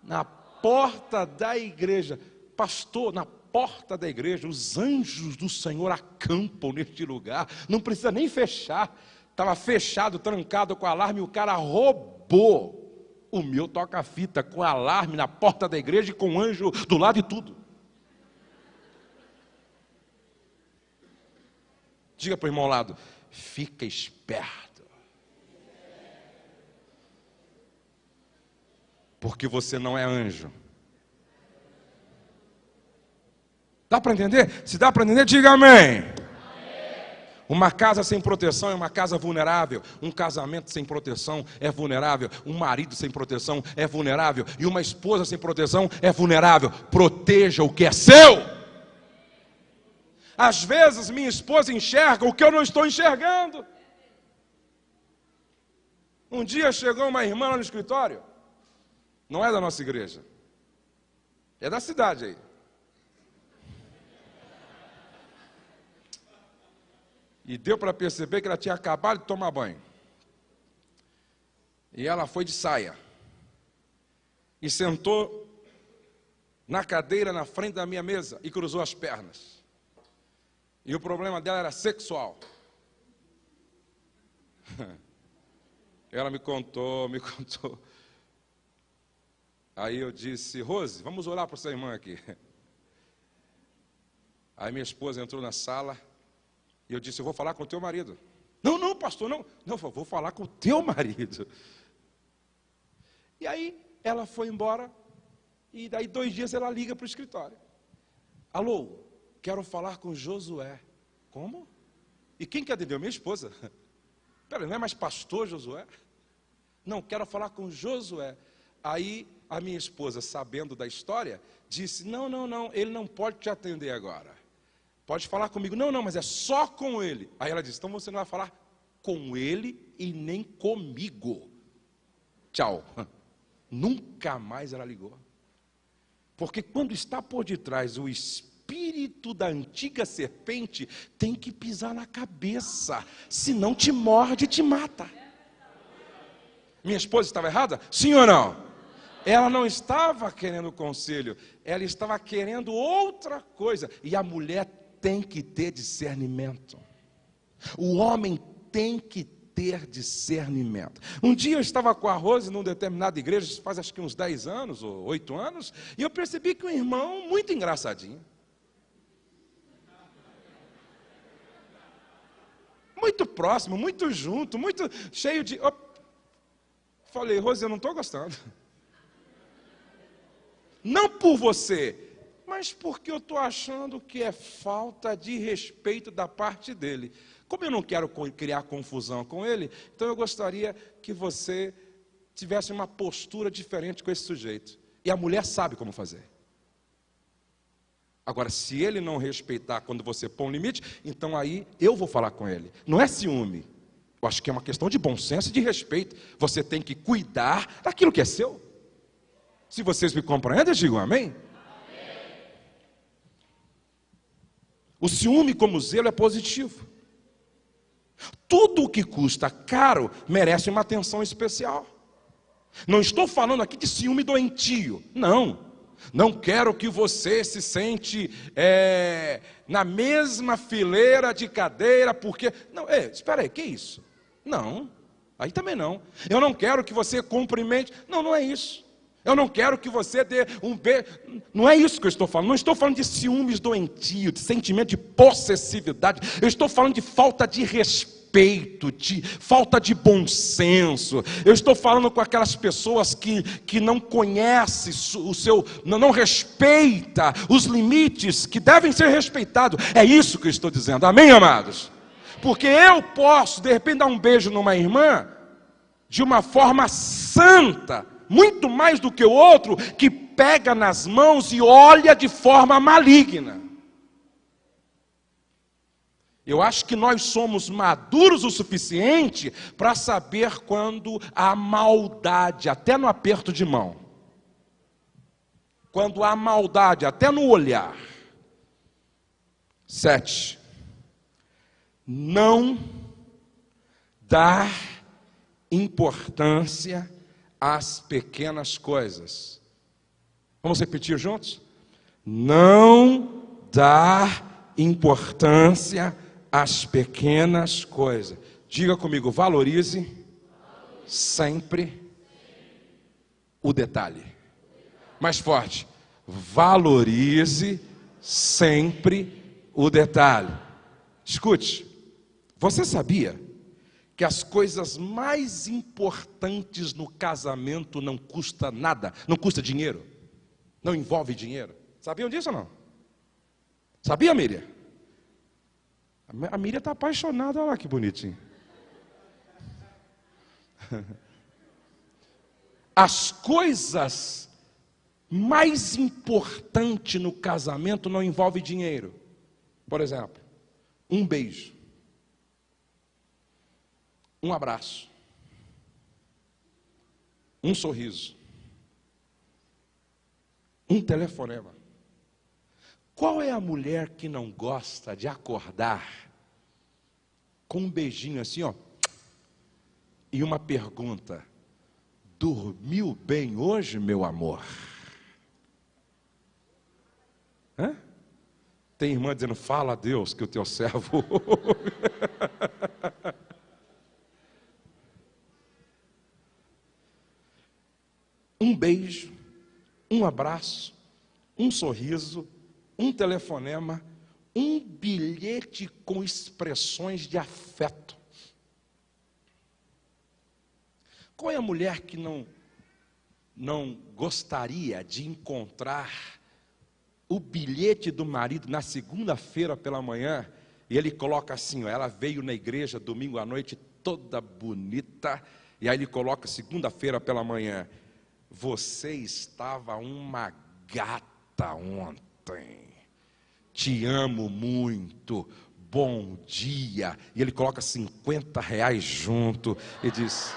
Na porta da igreja. Pastor, na porta da igreja, os anjos do Senhor acampam neste lugar. Não precisa nem fechar. Estava fechado, trancado com alarme, e o cara roubou o meu toca-fita com alarme na porta da igreja e com anjo do lado e tudo. Diga para o irmão ao lado: fica esperto. Porque você não é anjo. Dá para entender? Se dá para entender, diga amém. Uma casa sem proteção é uma casa vulnerável. Um casamento sem proteção é vulnerável. Um marido sem proteção é vulnerável. E uma esposa sem proteção é vulnerável. Proteja o que é seu. Às vezes minha esposa enxerga o que eu não estou enxergando. Um dia chegou uma irmã lá no escritório. Não é da nossa igreja. É da cidade aí. E deu para perceber que ela tinha acabado de tomar banho. E ela foi de saia. E sentou na cadeira na frente da minha mesa e cruzou as pernas. E o problema dela era sexual. Ela me contou. Aí eu disse: Rose, vamos orar para essa irmã aqui. Aí minha esposa entrou na sala e eu disse: eu vou falar com o teu marido. Não, pastor, não. Não, vou falar com o teu marido. E aí ela foi embora e daí 2 dias ela liga para o escritório. Alô, quero falar com Josué. Como? E quem quer atender? Minha esposa. Pera, não é mais pastor Josué? Não, quero falar com Josué. Aí a minha esposa, sabendo da história, disse: não, ele não pode te atender agora. Pode falar comigo. Não, mas é só com ele. Aí ela disse: então você não vai falar com ele e nem comigo. Tchau. Nunca mais ela ligou. Porque quando está por detrás o espírito da antiga serpente, tem que pisar na cabeça, senão te morde e te mata. Minha esposa estava errada? Sim ou não? Ela não estava querendo conselho, ela estava querendo outra coisa. E a mulher tem que ter discernimento. O homem tem que ter discernimento. Um dia eu estava com a Rose numa determinada igreja, faz acho que uns 10 anos ou 8 anos, e eu percebi que um irmão muito engraçadinho, muito próximo, muito junto, muito cheio de... Falei, Rose, eu não estou gostando. Não por você, mas porque eu estou achando que é falta de respeito da parte dele. Como eu não quero criar confusão com ele, então eu gostaria que você tivesse uma postura diferente com esse sujeito. E a mulher sabe como fazer. Agora, se ele não respeitar quando você põe um limite, então aí eu vou falar com ele. Não é ciúme. Eu acho que é uma questão de bom senso e de respeito. Você tem que cuidar daquilo que é seu. Se vocês me compreendem, digam amém. O ciúme como zelo é positivo. Tudo o que custa caro merece uma atenção especial. Não estou falando aqui de ciúme doentio. Não quero que você se sente na mesma fileira de cadeira, porque... Não, espera aí, que isso? Não, aí também não. Eu não quero que você cumprimente... Não é isso. Eu não quero que você dê um beijo. Não é isso que eu estou falando. Não estou falando de ciúmes doentio, de sentimento de possessividade. Eu estou falando de falta de respeito, de falta de bom senso. Eu estou falando com aquelas pessoas que não conhecem não respeita os limites que devem ser respeitados. É isso que eu estou dizendo. Amém, amados? Porque eu posso, de repente, dar um beijo numa irmã de uma forma santa, muito mais do que o outro que pega nas mãos e olha de forma maligna. Eu acho que nós somos maduros o suficiente para saber quando há maldade, até no aperto de mão. Quando há maldade, até no olhar. 7. Não dar importância às pequenas coisas. Vamos repetir juntos? Não dar importância às pequenas coisas. Diga comigo, valorize sempre o detalhe. Mais forte. Valorize sempre o detalhe. Escute, você sabia que as coisas mais importantes no casamento não custa nada, não custa dinheiro, não envolve dinheiro? Sabiam disso ou não? Sabia, Miriam? A Miriam está apaixonada, olha lá que bonitinho. As coisas mais importantes no casamento não envolve dinheiro. Por exemplo, um beijo, um abraço, um sorriso, um telefonema. Qual é a mulher que não gosta de acordar com um beijinho assim, ó, e uma pergunta: dormiu bem hoje, meu amor? Hã? Tem irmã dizendo, fala a Deus que o teu servo... Um beijo, um abraço, um sorriso, um telefonema, um bilhete com expressões de afeto. Qual é a mulher que não gostaria de encontrar o bilhete do marido na segunda-feira pela manhã, e ele coloca assim, ó, ela veio na igreja domingo à noite toda bonita, e aí ele coloca segunda-feira pela manhã: você estava uma gata ontem, te amo muito, bom dia. E ele coloca R$50 junto e diz...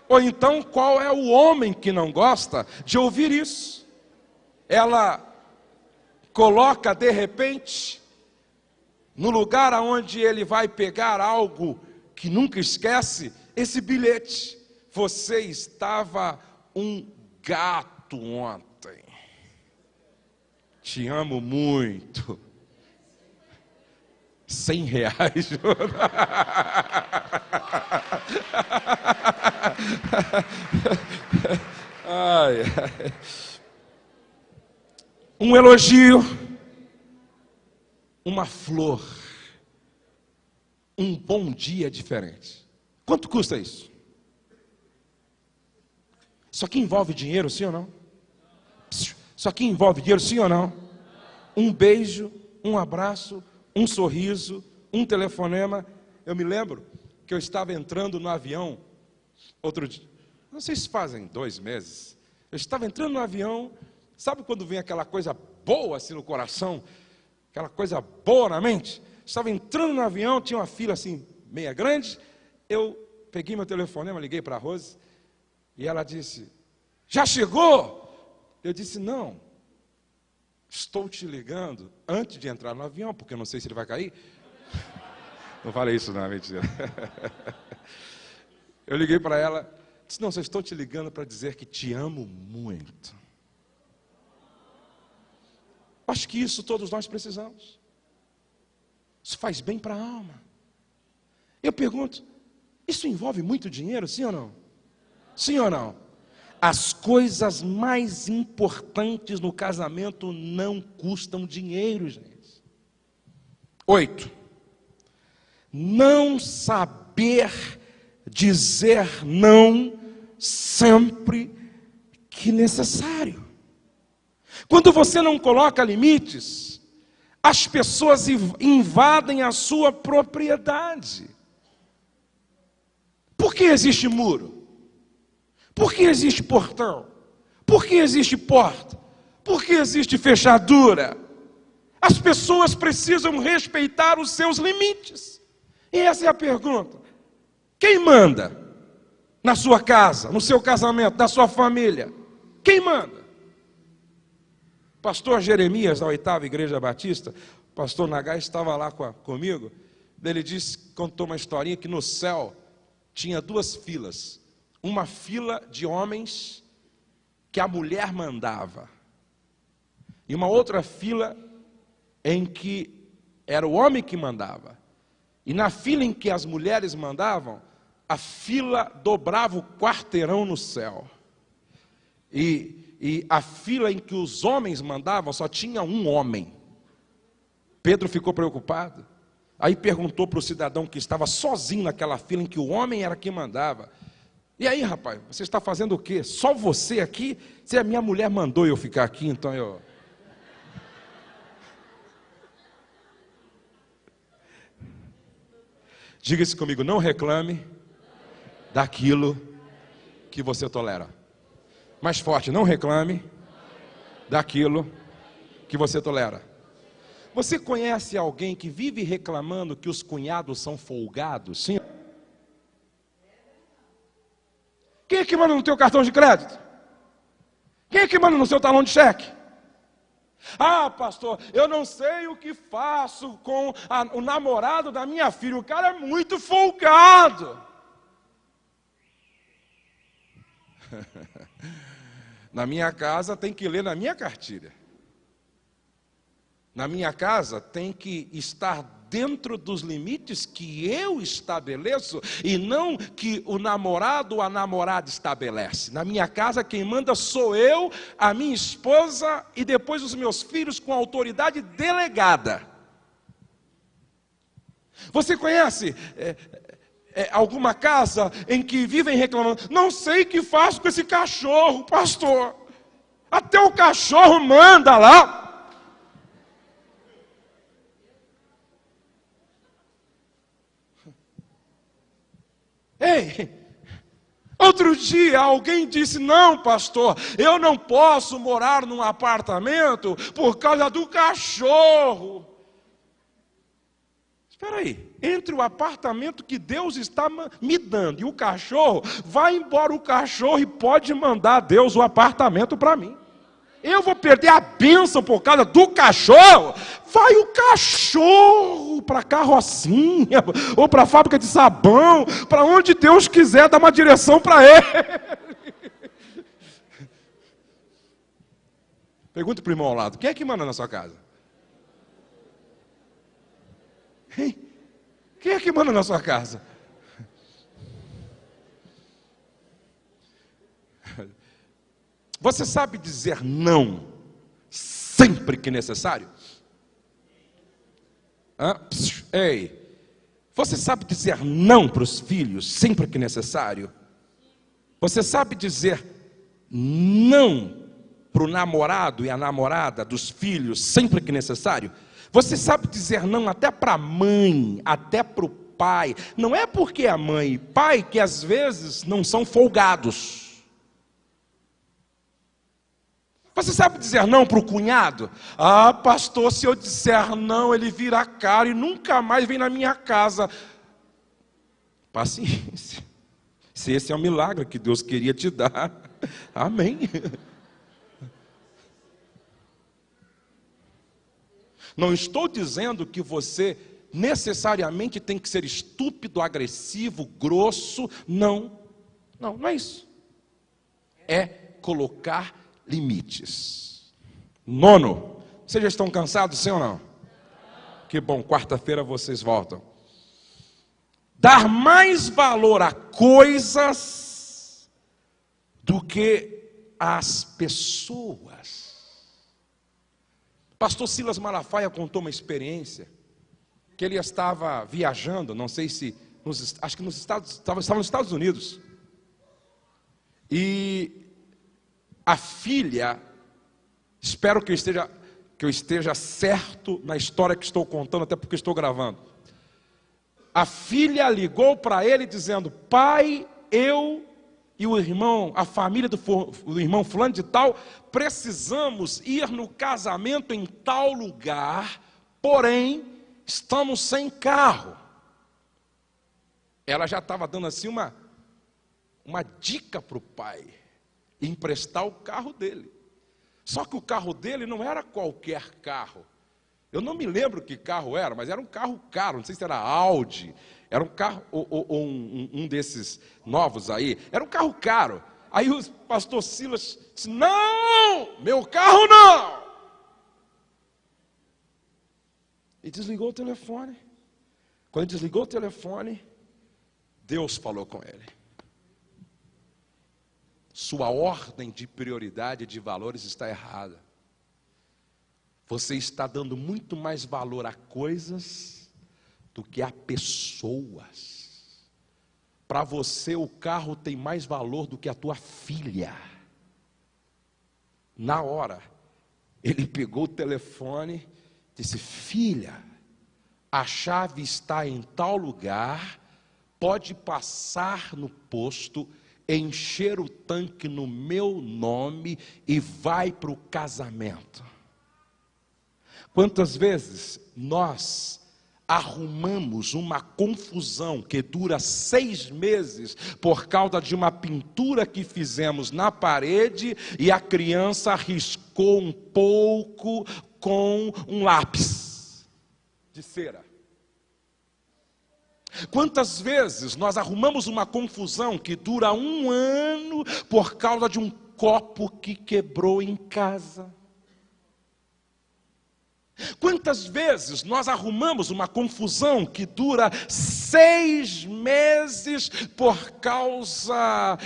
Ou então, qual é o homem que não gosta de ouvir isso? ela coloca de repente no lugar aonde ele vai pegar algo que nunca esquece, esse bilhete: você estava um gato ontem, te amo muito. R$100. Ai, ai. Um elogio, uma flor, um bom dia diferente. Quanto custa isso? Isso aqui envolve dinheiro, sim ou não? Isso aqui envolve dinheiro, sim ou não? Um beijo, um abraço, um sorriso, um telefonema. Eu me lembro que eu estava entrando no avião outro dia, não sei se fazem 2 meses, eu estava entrando no avião, sabe quando vem aquela coisa boa assim no coração, aquela coisa boa na mente? Estava entrando no avião, tinha uma fila assim, meia grande, eu peguei meu telefonema, liguei para a Rose, e ela disse: já chegou? Eu disse: não, estou te ligando antes de entrar no avião, porque eu não sei se ele vai cair. Não falei isso não, mentira. Eu liguei para ela, disse: não, só estou te ligando para dizer que te amo muito. Acho que isso todos nós precisamos. Isso faz bem para a alma. Eu pergunto, isso envolve muito dinheiro, sim ou não? Sim ou não? As coisas mais importantes no casamento não custam dinheiro, gente. 8. Não saber dizer não sempre que necessário. Quando você não coloca limites, as pessoas invadem a sua propriedade. Por que existe muro? Por que existe portão? Por que existe porta? Por que existe fechadura? As pessoas precisam respeitar os seus limites. E essa é a pergunta: quem manda na sua casa, no seu casamento, na sua família? Quem manda? Pastor Jeremias, da 8ª Igreja Batista, pastor Nagai estava lá comigo, ele disse, contou uma historinha que no céu tinha 2 filas. Uma fila de homens que a mulher mandava, e uma outra fila em que era o homem que mandava. E na fila em que as mulheres mandavam, a fila dobrava o quarteirão no céu. E a fila em que os homens mandavam só tinha um homem. Pedro ficou preocupado. Aí perguntou para o cidadão que estava sozinho naquela fila em que o homem era quem mandava: e aí, rapaz, você está fazendo o quê? Só você aqui? Se a minha mulher mandou eu ficar aqui, então eu... Diga-se comigo: não reclame daquilo que você tolera. Mais forte: não reclame daquilo que você tolera. Você conhece alguém que vive reclamando que os cunhados são folgados? Sim. Quem é que manda no teu cartão de crédito? Quem é que manda no seu talão de cheque? Ah, pastor, eu não sei o que faço com o namorado da minha filha, o cara é muito folgado. Na minha casa tem que ler na minha cartilha. Na minha casa tem que estar dentro dos limites que eu estabeleço e não que o namorado ou a namorada estabelece. Na minha casa quem manda sou eu, a minha esposa e depois os meus filhos com autoridade delegada. Você conhece alguma casa em que vivem reclamando: não sei o que faço com esse cachorro, pastor. Até o cachorro manda lá. Ei, outro dia alguém disse: não, pastor, eu não posso morar num apartamento por causa do cachorro. Espera aí, entre o apartamento que Deus está me dando e o cachorro, vai embora o cachorro e pode mandar Deus o apartamento para mim. Eu vou perder a bênção por causa do cachorro? Vai o cachorro para a carrocinha, ou para a fábrica de sabão, para onde Deus quiser dar uma direção para ele. Pergunta para o irmão ao lado, quem é que manda na sua casa? Hein? Quem é que manda na sua casa? Você sabe dizer não sempre que necessário? Ei, você sabe dizer não para os filhos sempre que necessário? Você sabe dizer não para o namorado e a namorada dos filhos sempre que necessário? Você sabe dizer não até para a mãe, até para o pai? Não é porque a mãe e pai que às vezes não são folgados. Você sabe dizer não para o cunhado? Ah, pastor, se eu disser não, ele vira a cara e nunca mais vem na minha casa. Paciência. Se esse é o milagre que Deus queria te dar. Amém. Não estou dizendo que você necessariamente tem que ser estúpido, agressivo, grosso. Não. Não é isso. É colocar limites. 9, vocês já estão cansados, sim ou não? Que bom, quarta-feira vocês voltam. Dar mais valor a coisas do que às pessoas. Pastor Silas Malafaia contou uma experiência que ele estava viajando, não sei se, acho que estava nos Estados Unidos. E a filha, espero que eu esteja certo na história que estou contando, até porque estou gravando. A filha ligou para ele dizendo: pai, eu e o irmão, a família do irmão fulano de tal, precisamos ir no casamento em tal lugar, porém, estamos sem carro. Ela já estava dando assim uma dica para o pai. Emprestar o carro dele. Só que o carro dele não era qualquer carro. Eu não me lembro que carro era, mas era um carro caro, não sei se era Audi, era um carro, ou um desses novos aí, era um carro caro. Aí o pastor Silas disse: não, meu carro não. E desligou o telefone. Quando ele desligou o telefone, Deus falou com ele. Sua ordem de prioridade e de valores está errada. Você está dando muito mais valor a coisas do que a pessoas. Para você o carro tem mais valor do que a tua filha. Na hora, ele pegou o telefone e disse: filha, a chave está em tal lugar, pode passar no posto, encher o tanque no meu nome e vai para o casamento. Quantas vezes nós arrumamos uma confusão que dura 6 meses por causa de uma pintura que fizemos na parede e a criança riscou um pouco com um lápis de cera? Quantas vezes nós arrumamos uma confusão que dura 1 ano por causa de um copo que quebrou em casa? Quantas vezes nós arrumamos uma confusão que dura 6 meses por causa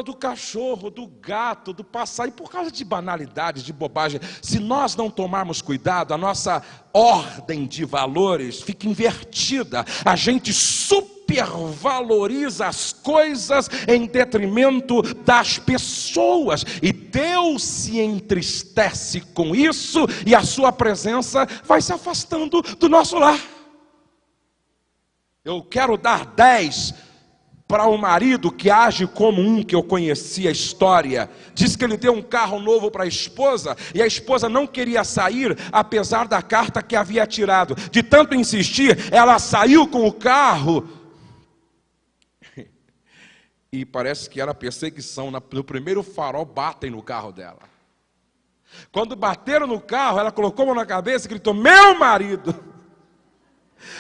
do cachorro, do gato, do passarinho, por causa de banalidades, de bobagem? Se nós não tomarmos cuidado, a nossa ordem de valores fica invertida. A gente supervaloriza as coisas em detrimento das pessoas, e Deus se entristece com isso, e a sua presença vai se afastando do nosso lar. Eu quero dar 10 para o marido que age como um que eu conheci a história. Diz que ele deu um carro novo para a esposa, e a esposa não queria sair, apesar da carta que havia tirado. De tanto insistir, ela saiu com o carro. E parece que era perseguição. No primeiro farol batem no carro dela. Quando bateram no carro, ela colocou a mão na cabeça e gritou: meu marido!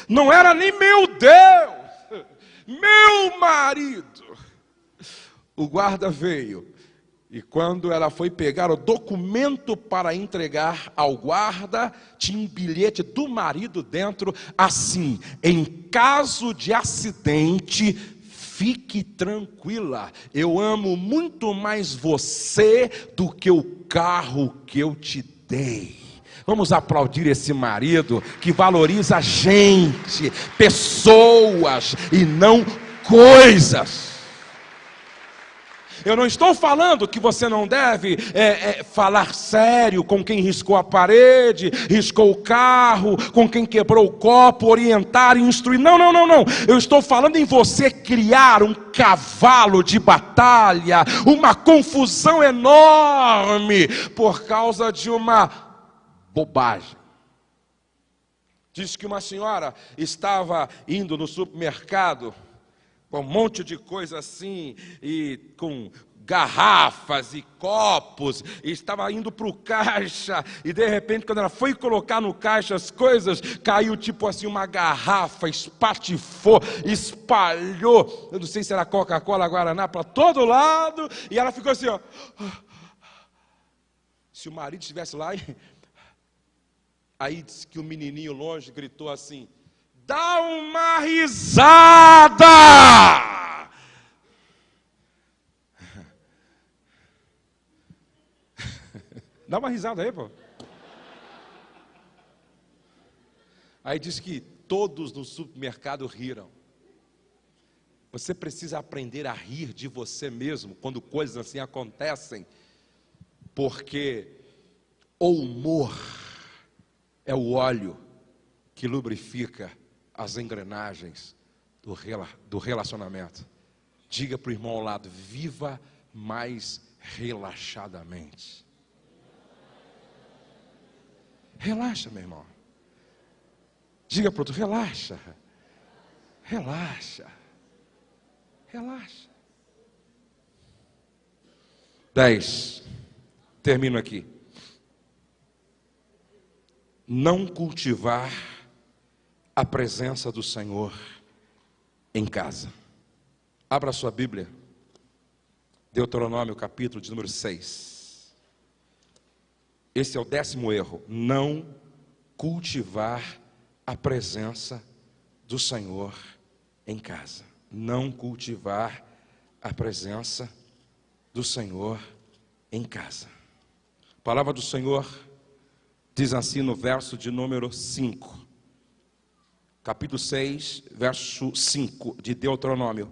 Não era nem meu Deus! Meu marido! O guarda veio. E quando ela foi pegar o documento para entregar ao guarda, tinha um bilhete do marido dentro, assim: em caso de acidente, fique tranquila, eu amo muito mais você do que o carro que eu te dei. Vamos aplaudir esse marido que valoriza a gente, pessoas e não coisas. Eu não estou falando que você não deve falar sério com quem riscou a parede, riscou o carro, com quem quebrou o copo, orientar e instruir. Não. Eu estou falando em você criar um cavalo de batalha, uma confusão enorme por causa de uma bobagem. Diz que uma senhora estava indo no supermercado com um monte de coisa assim, e com garrafas e copos, e estava indo para o caixa, e de repente quando ela foi colocar no caixa as coisas, caiu tipo assim uma garrafa, espatifou, espalhou, eu não sei se era Coca-Cola, Guaraná, para todo lado, e ela ficou assim, ó. Se o marido estivesse lá, aí disse que o menininho longe gritou assim: dá uma risada! Dá uma risada aí, pô. Aí diz que todos no supermercado riram. Você precisa aprender a rir de você mesmo quando coisas assim acontecem, porque o humor é o óleo que lubrifica as engrenagens do relacionamento. Diga para o irmão ao lado: viva mais relaxadamente. Relaxa, meu irmão. Diga para o outro: relaxa. Relaxa. Relaxa. 10. Termino aqui. Não cultivar a presença do Senhor em casa. Abra sua Bíblia, Deuteronômio capítulo de número 6. Esse é o 10º erro: não cultivar a presença do Senhor em casa. Não cultivar a presença do Senhor em casa. A palavra do Senhor diz assim no verso de número 5. Capítulo 6, verso 5 de Deuteronômio: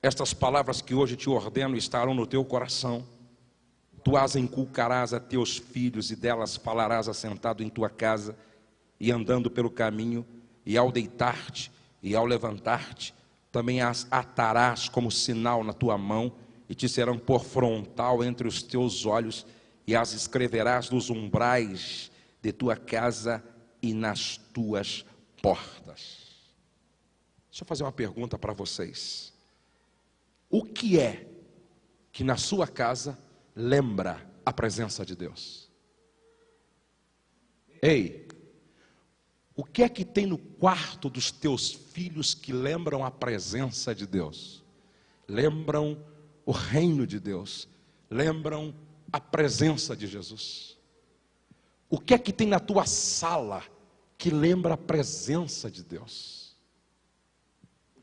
estas palavras que hoje te ordeno estarão no teu coração. Tu as inculcarás a teus filhos, e delas falarás assentado em tua casa, e andando pelo caminho, e ao deitar-te, e ao levantar-te. Também as atarás como sinal na tua mão, e te serão por frontal entre os teus olhos, e as escreverás nos umbrais de tua casa e nas tuas portas. Deixa eu fazer uma pergunta para vocês. O que é que na sua casa lembra a presença de Deus? Ei, o que é que tem no quarto dos teus filhos que lembram a presença de Deus? Lembram o reino de Deus, lembram a presença de Jesus. O que é que tem na tua sala que lembra a presença de Deus?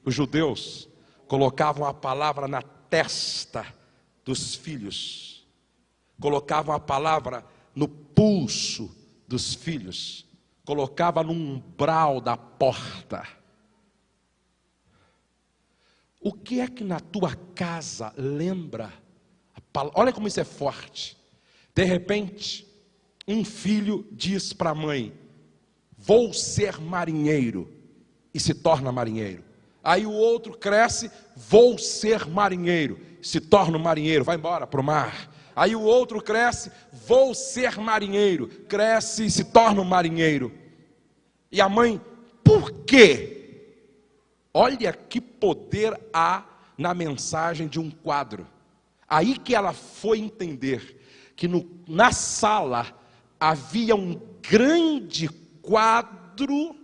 Os judeus colocavam a palavra na testa dos filhos, colocavam a palavra no pulso dos filhos, colocava no umbral da porta. O que é que na tua casa lembra a palavra? Olha como isso é forte. De repente, um filho diz para a mãe: vou ser marinheiro, e se torna marinheiro. Aí o outro cresce: vou ser marinheiro, se torna um marinheiro, vai embora para o mar. Aí o outro cresce: vou ser marinheiro, cresce e se torna um marinheiro. E a mãe: por quê? Olha que poder há na mensagem de um quadro. Aí que ela foi entender que na sala havia um grande quadro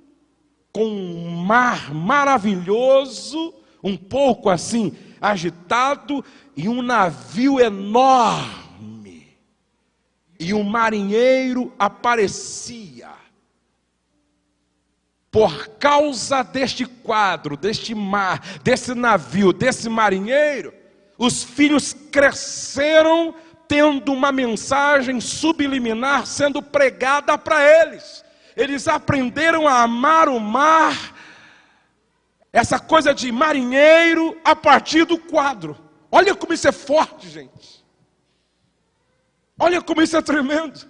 com um mar maravilhoso, um pouco assim agitado, e um navio enorme. E um marinheiro aparecia. Por causa deste quadro, deste mar, desse navio, desse marinheiro, os filhos cresceram tendo uma mensagem subliminar sendo pregada para eles. Eles aprenderam a amar o mar, essa coisa de marinheiro, a partir do quadro. Olha como isso é forte, gente. Olha como isso é tremendo.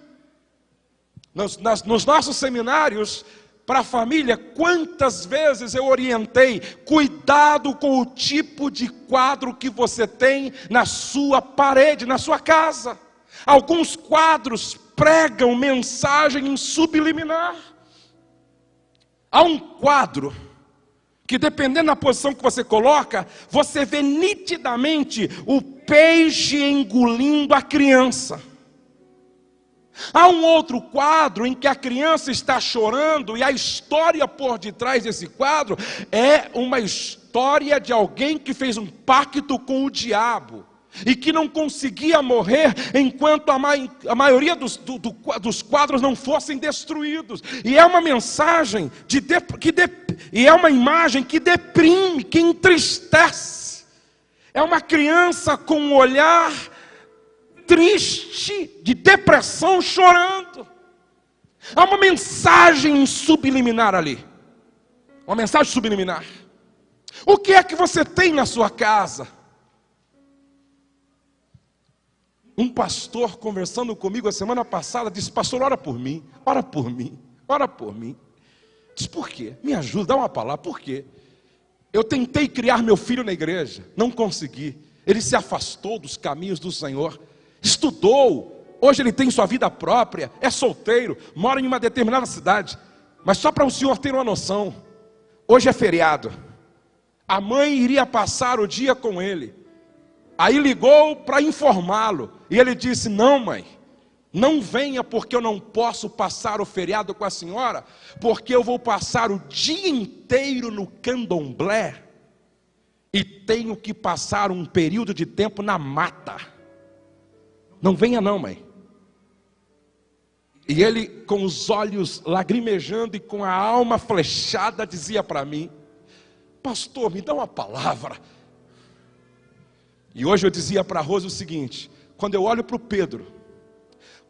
Nos nossos seminários para a família, quantas vezes eu orientei: cuidado com o tipo de quadro que você tem na sua parede, na sua casa. Alguns quadros pregam mensagem em subliminar. Há um quadro que, dependendo da posição que você coloca, você vê nitidamente o peixe engolindo a criança. Há um outro quadro em que a criança está chorando, e a história por detrás desse quadro é uma história de alguém que fez um pacto com o diabo e que não conseguia morrer enquanto a maioria dos quadros não fossem destruídos. E é uma mensagem e é uma imagem que deprime, que entristece. É uma criança com um olhar triste, de depressão, chorando. Há uma mensagem subliminar ali. Uma mensagem subliminar. O que é que você tem na sua casa? Um pastor conversando comigo a semana passada disse: pastor, ora por mim, ora por mim, ora por mim. Diz: por quê? Me ajuda, dá uma palavra. Por quê? Eu tentei criar meu filho na igreja, não consegui. Ele se afastou dos caminhos do Senhor. Estudou, hoje ele tem sua vida própria, é solteiro, mora em uma determinada cidade. Mas só para o senhor ter uma noção, hoje é feriado. A mãe iria passar o dia com ele. Aí ligou para informá-lo. E ele disse: não, mãe, não venha, porque eu não posso passar o feriado com a senhora, porque eu vou passar o dia inteiro no candomblé e tenho que passar um período de tempo na mata. Não venha não, mãe. E ele, com os olhos lagrimejando e com a alma flechada, dizia para mim: pastor, me dá uma palavra. E hoje eu dizia para a Rose o seguinte: quando eu olho para o Pedro,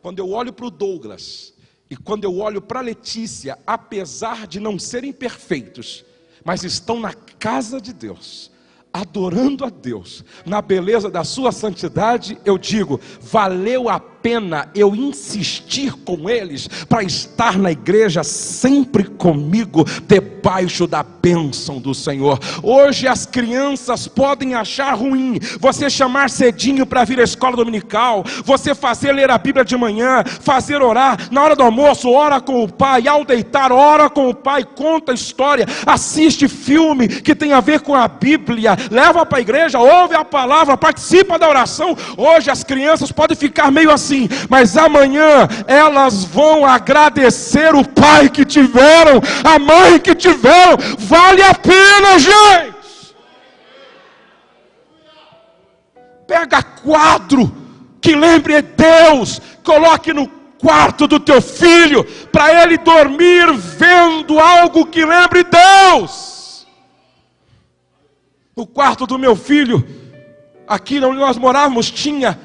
quando eu olho para o Douglas, e quando eu olho para a Letícia, apesar de não serem perfeitos, mas estão na casa de Deus, adorando a Deus, na beleza da sua santidade, eu digo: valeu a pena eu insistir com eles, para estar na igreja sempre comigo, debaixo da bênção do Senhor. Hoje as crianças podem achar ruim você chamar cedinho para vir à escola dominical, você fazer ler a Bíblia de manhã, fazer orar, na hora do almoço, ora com o pai, ao deitar, ora com o pai, conta história, assiste filme que tem a ver com a Bíblia, leva para a igreja, ouve a palavra, participa da oração. Hoje as crianças podem ficar meio assim, mas amanhã elas vão agradecer o pai que tiveram, a mãe que tiveram. Vale a pena, gente. Pega quadro que lembre Deus, coloque no quarto do teu filho, para ele dormir vendo algo que lembre Deus. O quarto do meu filho, aqui onde nós morávamos, tinha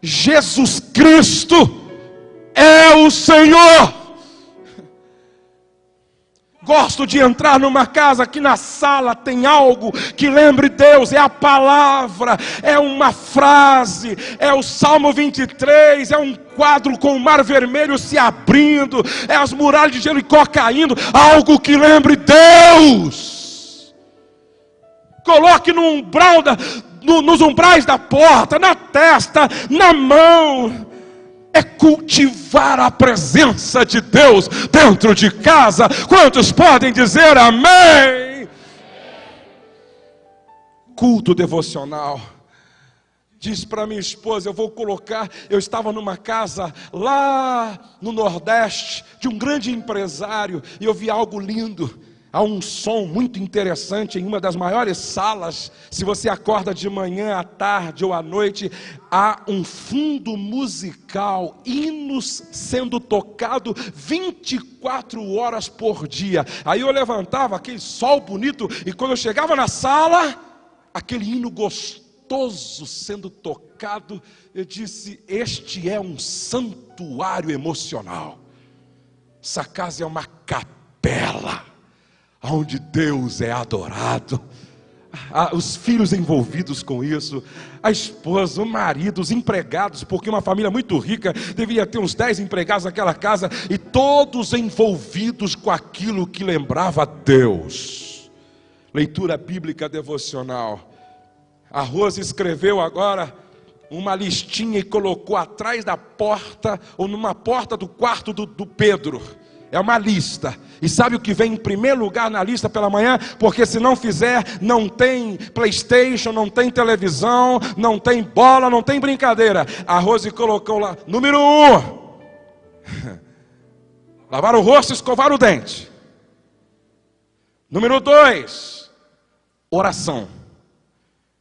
Jesus Cristo é o Senhor. Gosto de entrar numa casa que na sala tem algo que lembre Deus. É a palavra, é uma frase, é o Salmo 23, é um quadro com o mar vermelho se abrindo, é as muralhas de Jericó caindo, algo que lembre Deus. Coloque no umbral nos umbrais da porta, na testa, na mão. É cultivar a presença de Deus dentro de casa. Quantos podem dizer amém? culto devocional. Diz para minha esposa, eu estava numa casa lá no Nordeste, de um grande empresário, e eu vi algo lindo. Há um som muito interessante em uma das maiores salas. Se você acorda de manhã, à tarde ou à noite, há um fundo musical, hinos sendo tocado 24 horas por dia. Aí eu levantava, aquele sol bonito, e quando eu chegava na sala, aquele hino gostoso sendo tocado, eu disse: este é um santuário emocional. Essa casa é uma capela onde Deus é adorado. Os filhos envolvidos com isso, a esposa, o marido, os empregados, porque uma família muito rica deveria ter uns 10 empregados naquela casa, e todos envolvidos com aquilo que lembrava Deus. Leitura bíblica devocional. A Rose escreveu agora uma listinha e colocou atrás da porta, ou numa porta do quarto do Pedro. É uma lista. E sabe o que vem em primeiro lugar na lista pela manhã? Porque se não fizer, não tem PlayStation, não tem televisão, não tem bola, não tem brincadeira. A Rose colocou lá, número 1, lavar o rosto e escovar o dente. Número 2, oração.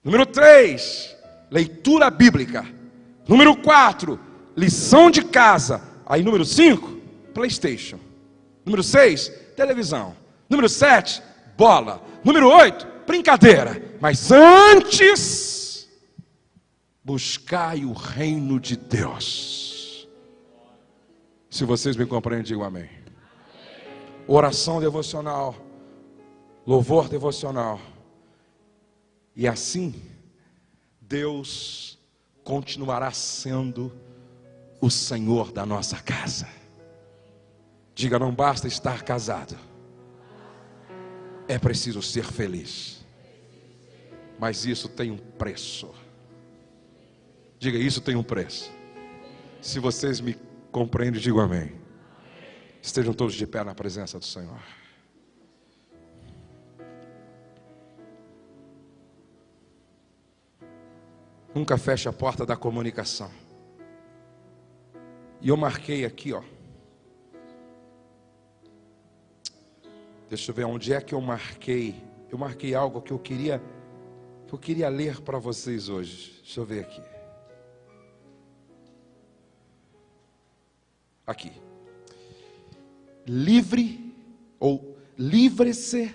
Número 3, leitura bíblica. Número 4, lição de casa. Aí número 5, PlayStation. Número 6, televisão. Número 7, bola. Número 8, brincadeira. Mas antes, buscai o reino de Deus. Se vocês me compreendem, digam amém. Oração devocional, louvor devocional. E assim, Deus continuará sendo o Senhor da nossa casa. Diga, não basta estar casado, é preciso ser feliz. Mas isso tem um preço. Diga, isso tem um preço. Se vocês me compreendem, digam amém. Estejam todos de pé na presença do Senhor. Nunca feche a porta da comunicação. E eu marquei aqui, ó. Deixa eu ver onde é que eu marquei. Eu marquei algo que eu queria ler para vocês hoje. Deixa eu ver aqui. Aqui. Livre-se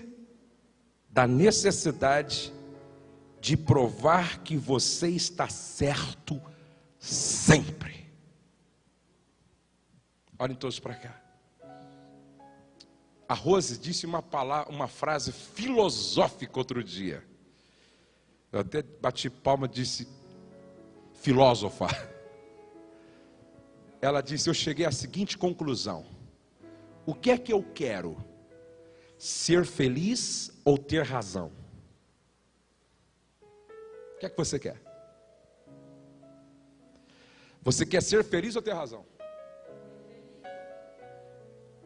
da necessidade de provar que você está certo sempre. Olhem todos para cá. A Rose disse uma frase filosófica outro dia. Eu até bati palma e disse: filósofa. Ela disse: eu cheguei à seguinte conclusão: o que é que eu quero? Ser feliz ou ter razão? O que é que você quer? Você quer ser feliz ou ter razão?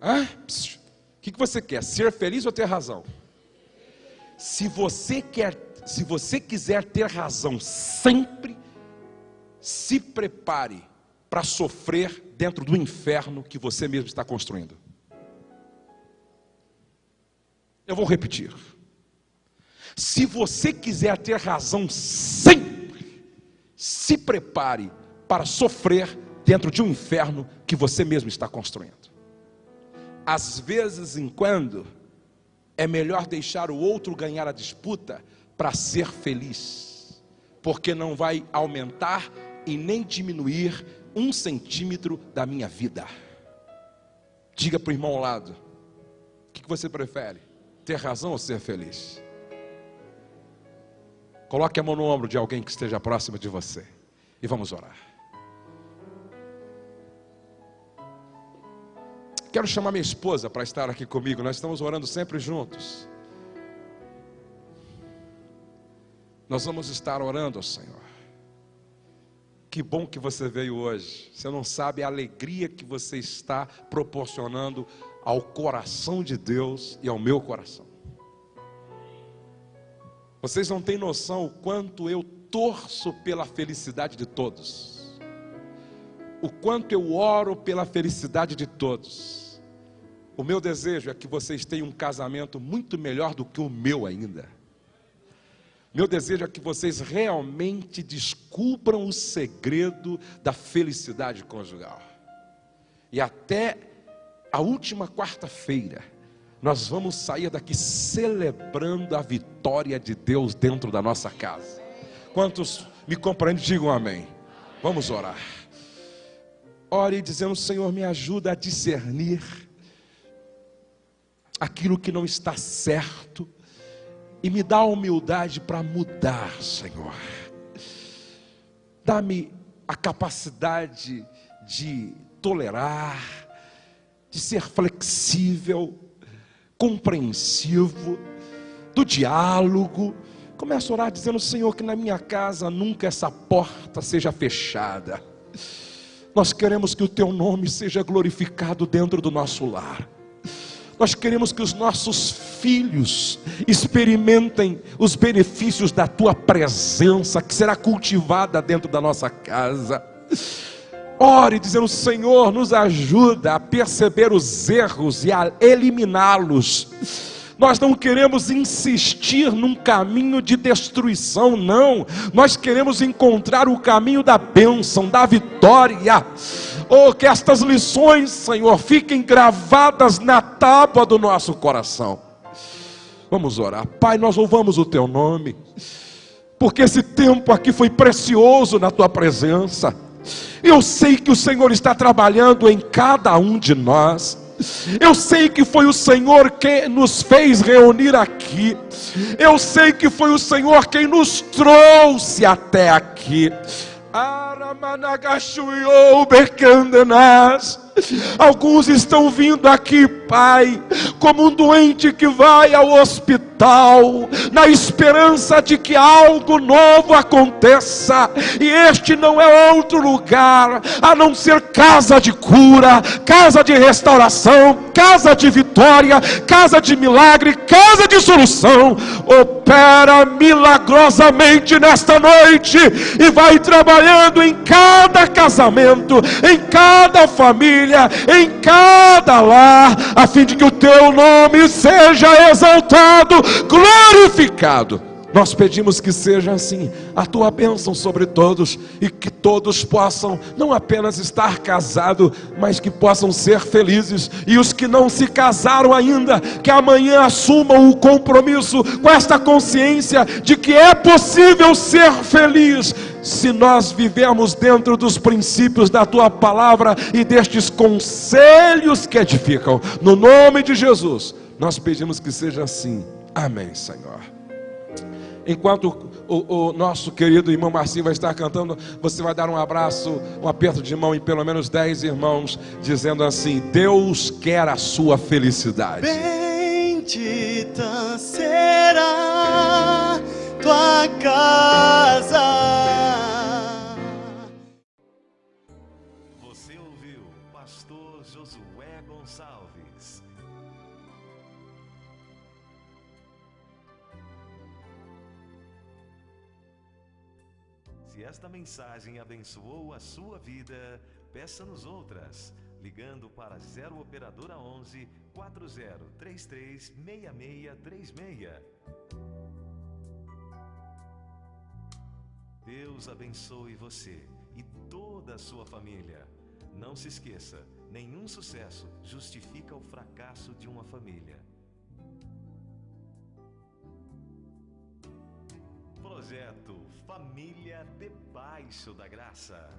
Hã? O que você quer? Ser feliz ou ter razão? Se você quiser ter razão sempre, se prepare para sofrer dentro do inferno que você mesmo está construindo. Eu vou repetir. Se você quiser ter razão sempre, se prepare para sofrer dentro de um inferno que você mesmo está construindo. Às vezes em quando, é melhor deixar o outro ganhar a disputa para ser feliz, porque não vai aumentar e nem diminuir 1 centímetro da minha vida. Diga para o irmão ao lado: o que você prefere? Ter razão ou ser feliz? Coloque a mão no ombro de alguém que esteja próximo de você e vamos orar. Quero chamar minha esposa para estar aqui comigo. Nós estamos orando sempre juntos. Nós vamos estar orando ao Senhor. Que bom que você veio hoje. Você não sabe a alegria que você está proporcionando ao coração de Deus e ao meu coração. Vocês não têm noção o quanto eu torço pela felicidade de todos, o quanto eu oro pela felicidade de todos. O meu desejo é que vocês tenham um casamento muito melhor do que o meu ainda. Meu desejo é que vocês realmente descubram o segredo da felicidade conjugal. E até a última quarta-feira, nós vamos sair daqui celebrando a vitória de Deus dentro da nossa casa. Quantos me compreendem, digam amém. Vamos orar. Ore dizendo: Senhor, me ajuda a discernir aquilo que não está certo e me dá a humildade para mudar, Senhor. Dá-me a capacidade de tolerar, de ser flexível, compreensivo, do diálogo. Começa a orar dizendo: Senhor, que na minha casa nunca essa porta seja fechada. Nós queremos que o Teu nome seja glorificado dentro do nosso lar. Nós queremos que os nossos filhos experimentem os benefícios da Tua presença, que será cultivada dentro da nossa casa. Ore dizendo: Senhor, nos ajuda a perceber os erros e a eliminá-los. Nós não queremos insistir num caminho de destruição, não. Nós queremos encontrar o caminho da bênção, da vitória. Oh, que estas lições, Senhor, fiquem gravadas na tábua do nosso coração. Vamos orar. Pai, nós louvamos o Teu nome, porque esse tempo aqui foi precioso na Tua presença. Eu sei que o Senhor está trabalhando em cada um de nós. Eu sei que foi o Senhor quem nos fez reunir aqui. Eu sei que foi o Senhor quem nos trouxe até aqui. Alguns estão vindo aqui, Pai, como um doente que vai ao hospital, na esperança de que algo novo aconteça. E este não é outro lugar a não ser casa de cura, casa de restauração, casa de vitória, casa de milagre, casa de solução. Opera milagrosamente nesta noite e vai trabalhando em cada casamento, em cada família, em cada lar, a fim de que o Teu nome seja exaltado, glorificado. Nós pedimos que seja assim, a Tua bênção sobre todos, e que todos possam não apenas estar casados, mas que possam ser felizes. E os que não se casaram ainda, que amanhã assumam o compromisso com esta consciência de que é possível ser feliz, se nós vivermos dentro dos princípios da Tua palavra e destes conselhos que edificam. No nome de Jesus, nós pedimos que seja assim. Amém, Senhor. Enquanto o nosso querido irmão Marcinho vai estar cantando, você vai dar um abraço, um aperto de mão em pelo menos 10 irmãos, dizendo assim: Deus quer a sua felicidade. Bendita será tua casa. Você ouviu Pastor Josué Gonçalves. Se esta mensagem abençoou a sua vida, peça-nos outras, ligando para 0 operadora 11 4033 6636. Deus abençoe você e toda a sua família. Não se esqueça, nenhum sucesso justifica o fracasso de uma família. Projeto Família Debaixo da Graça.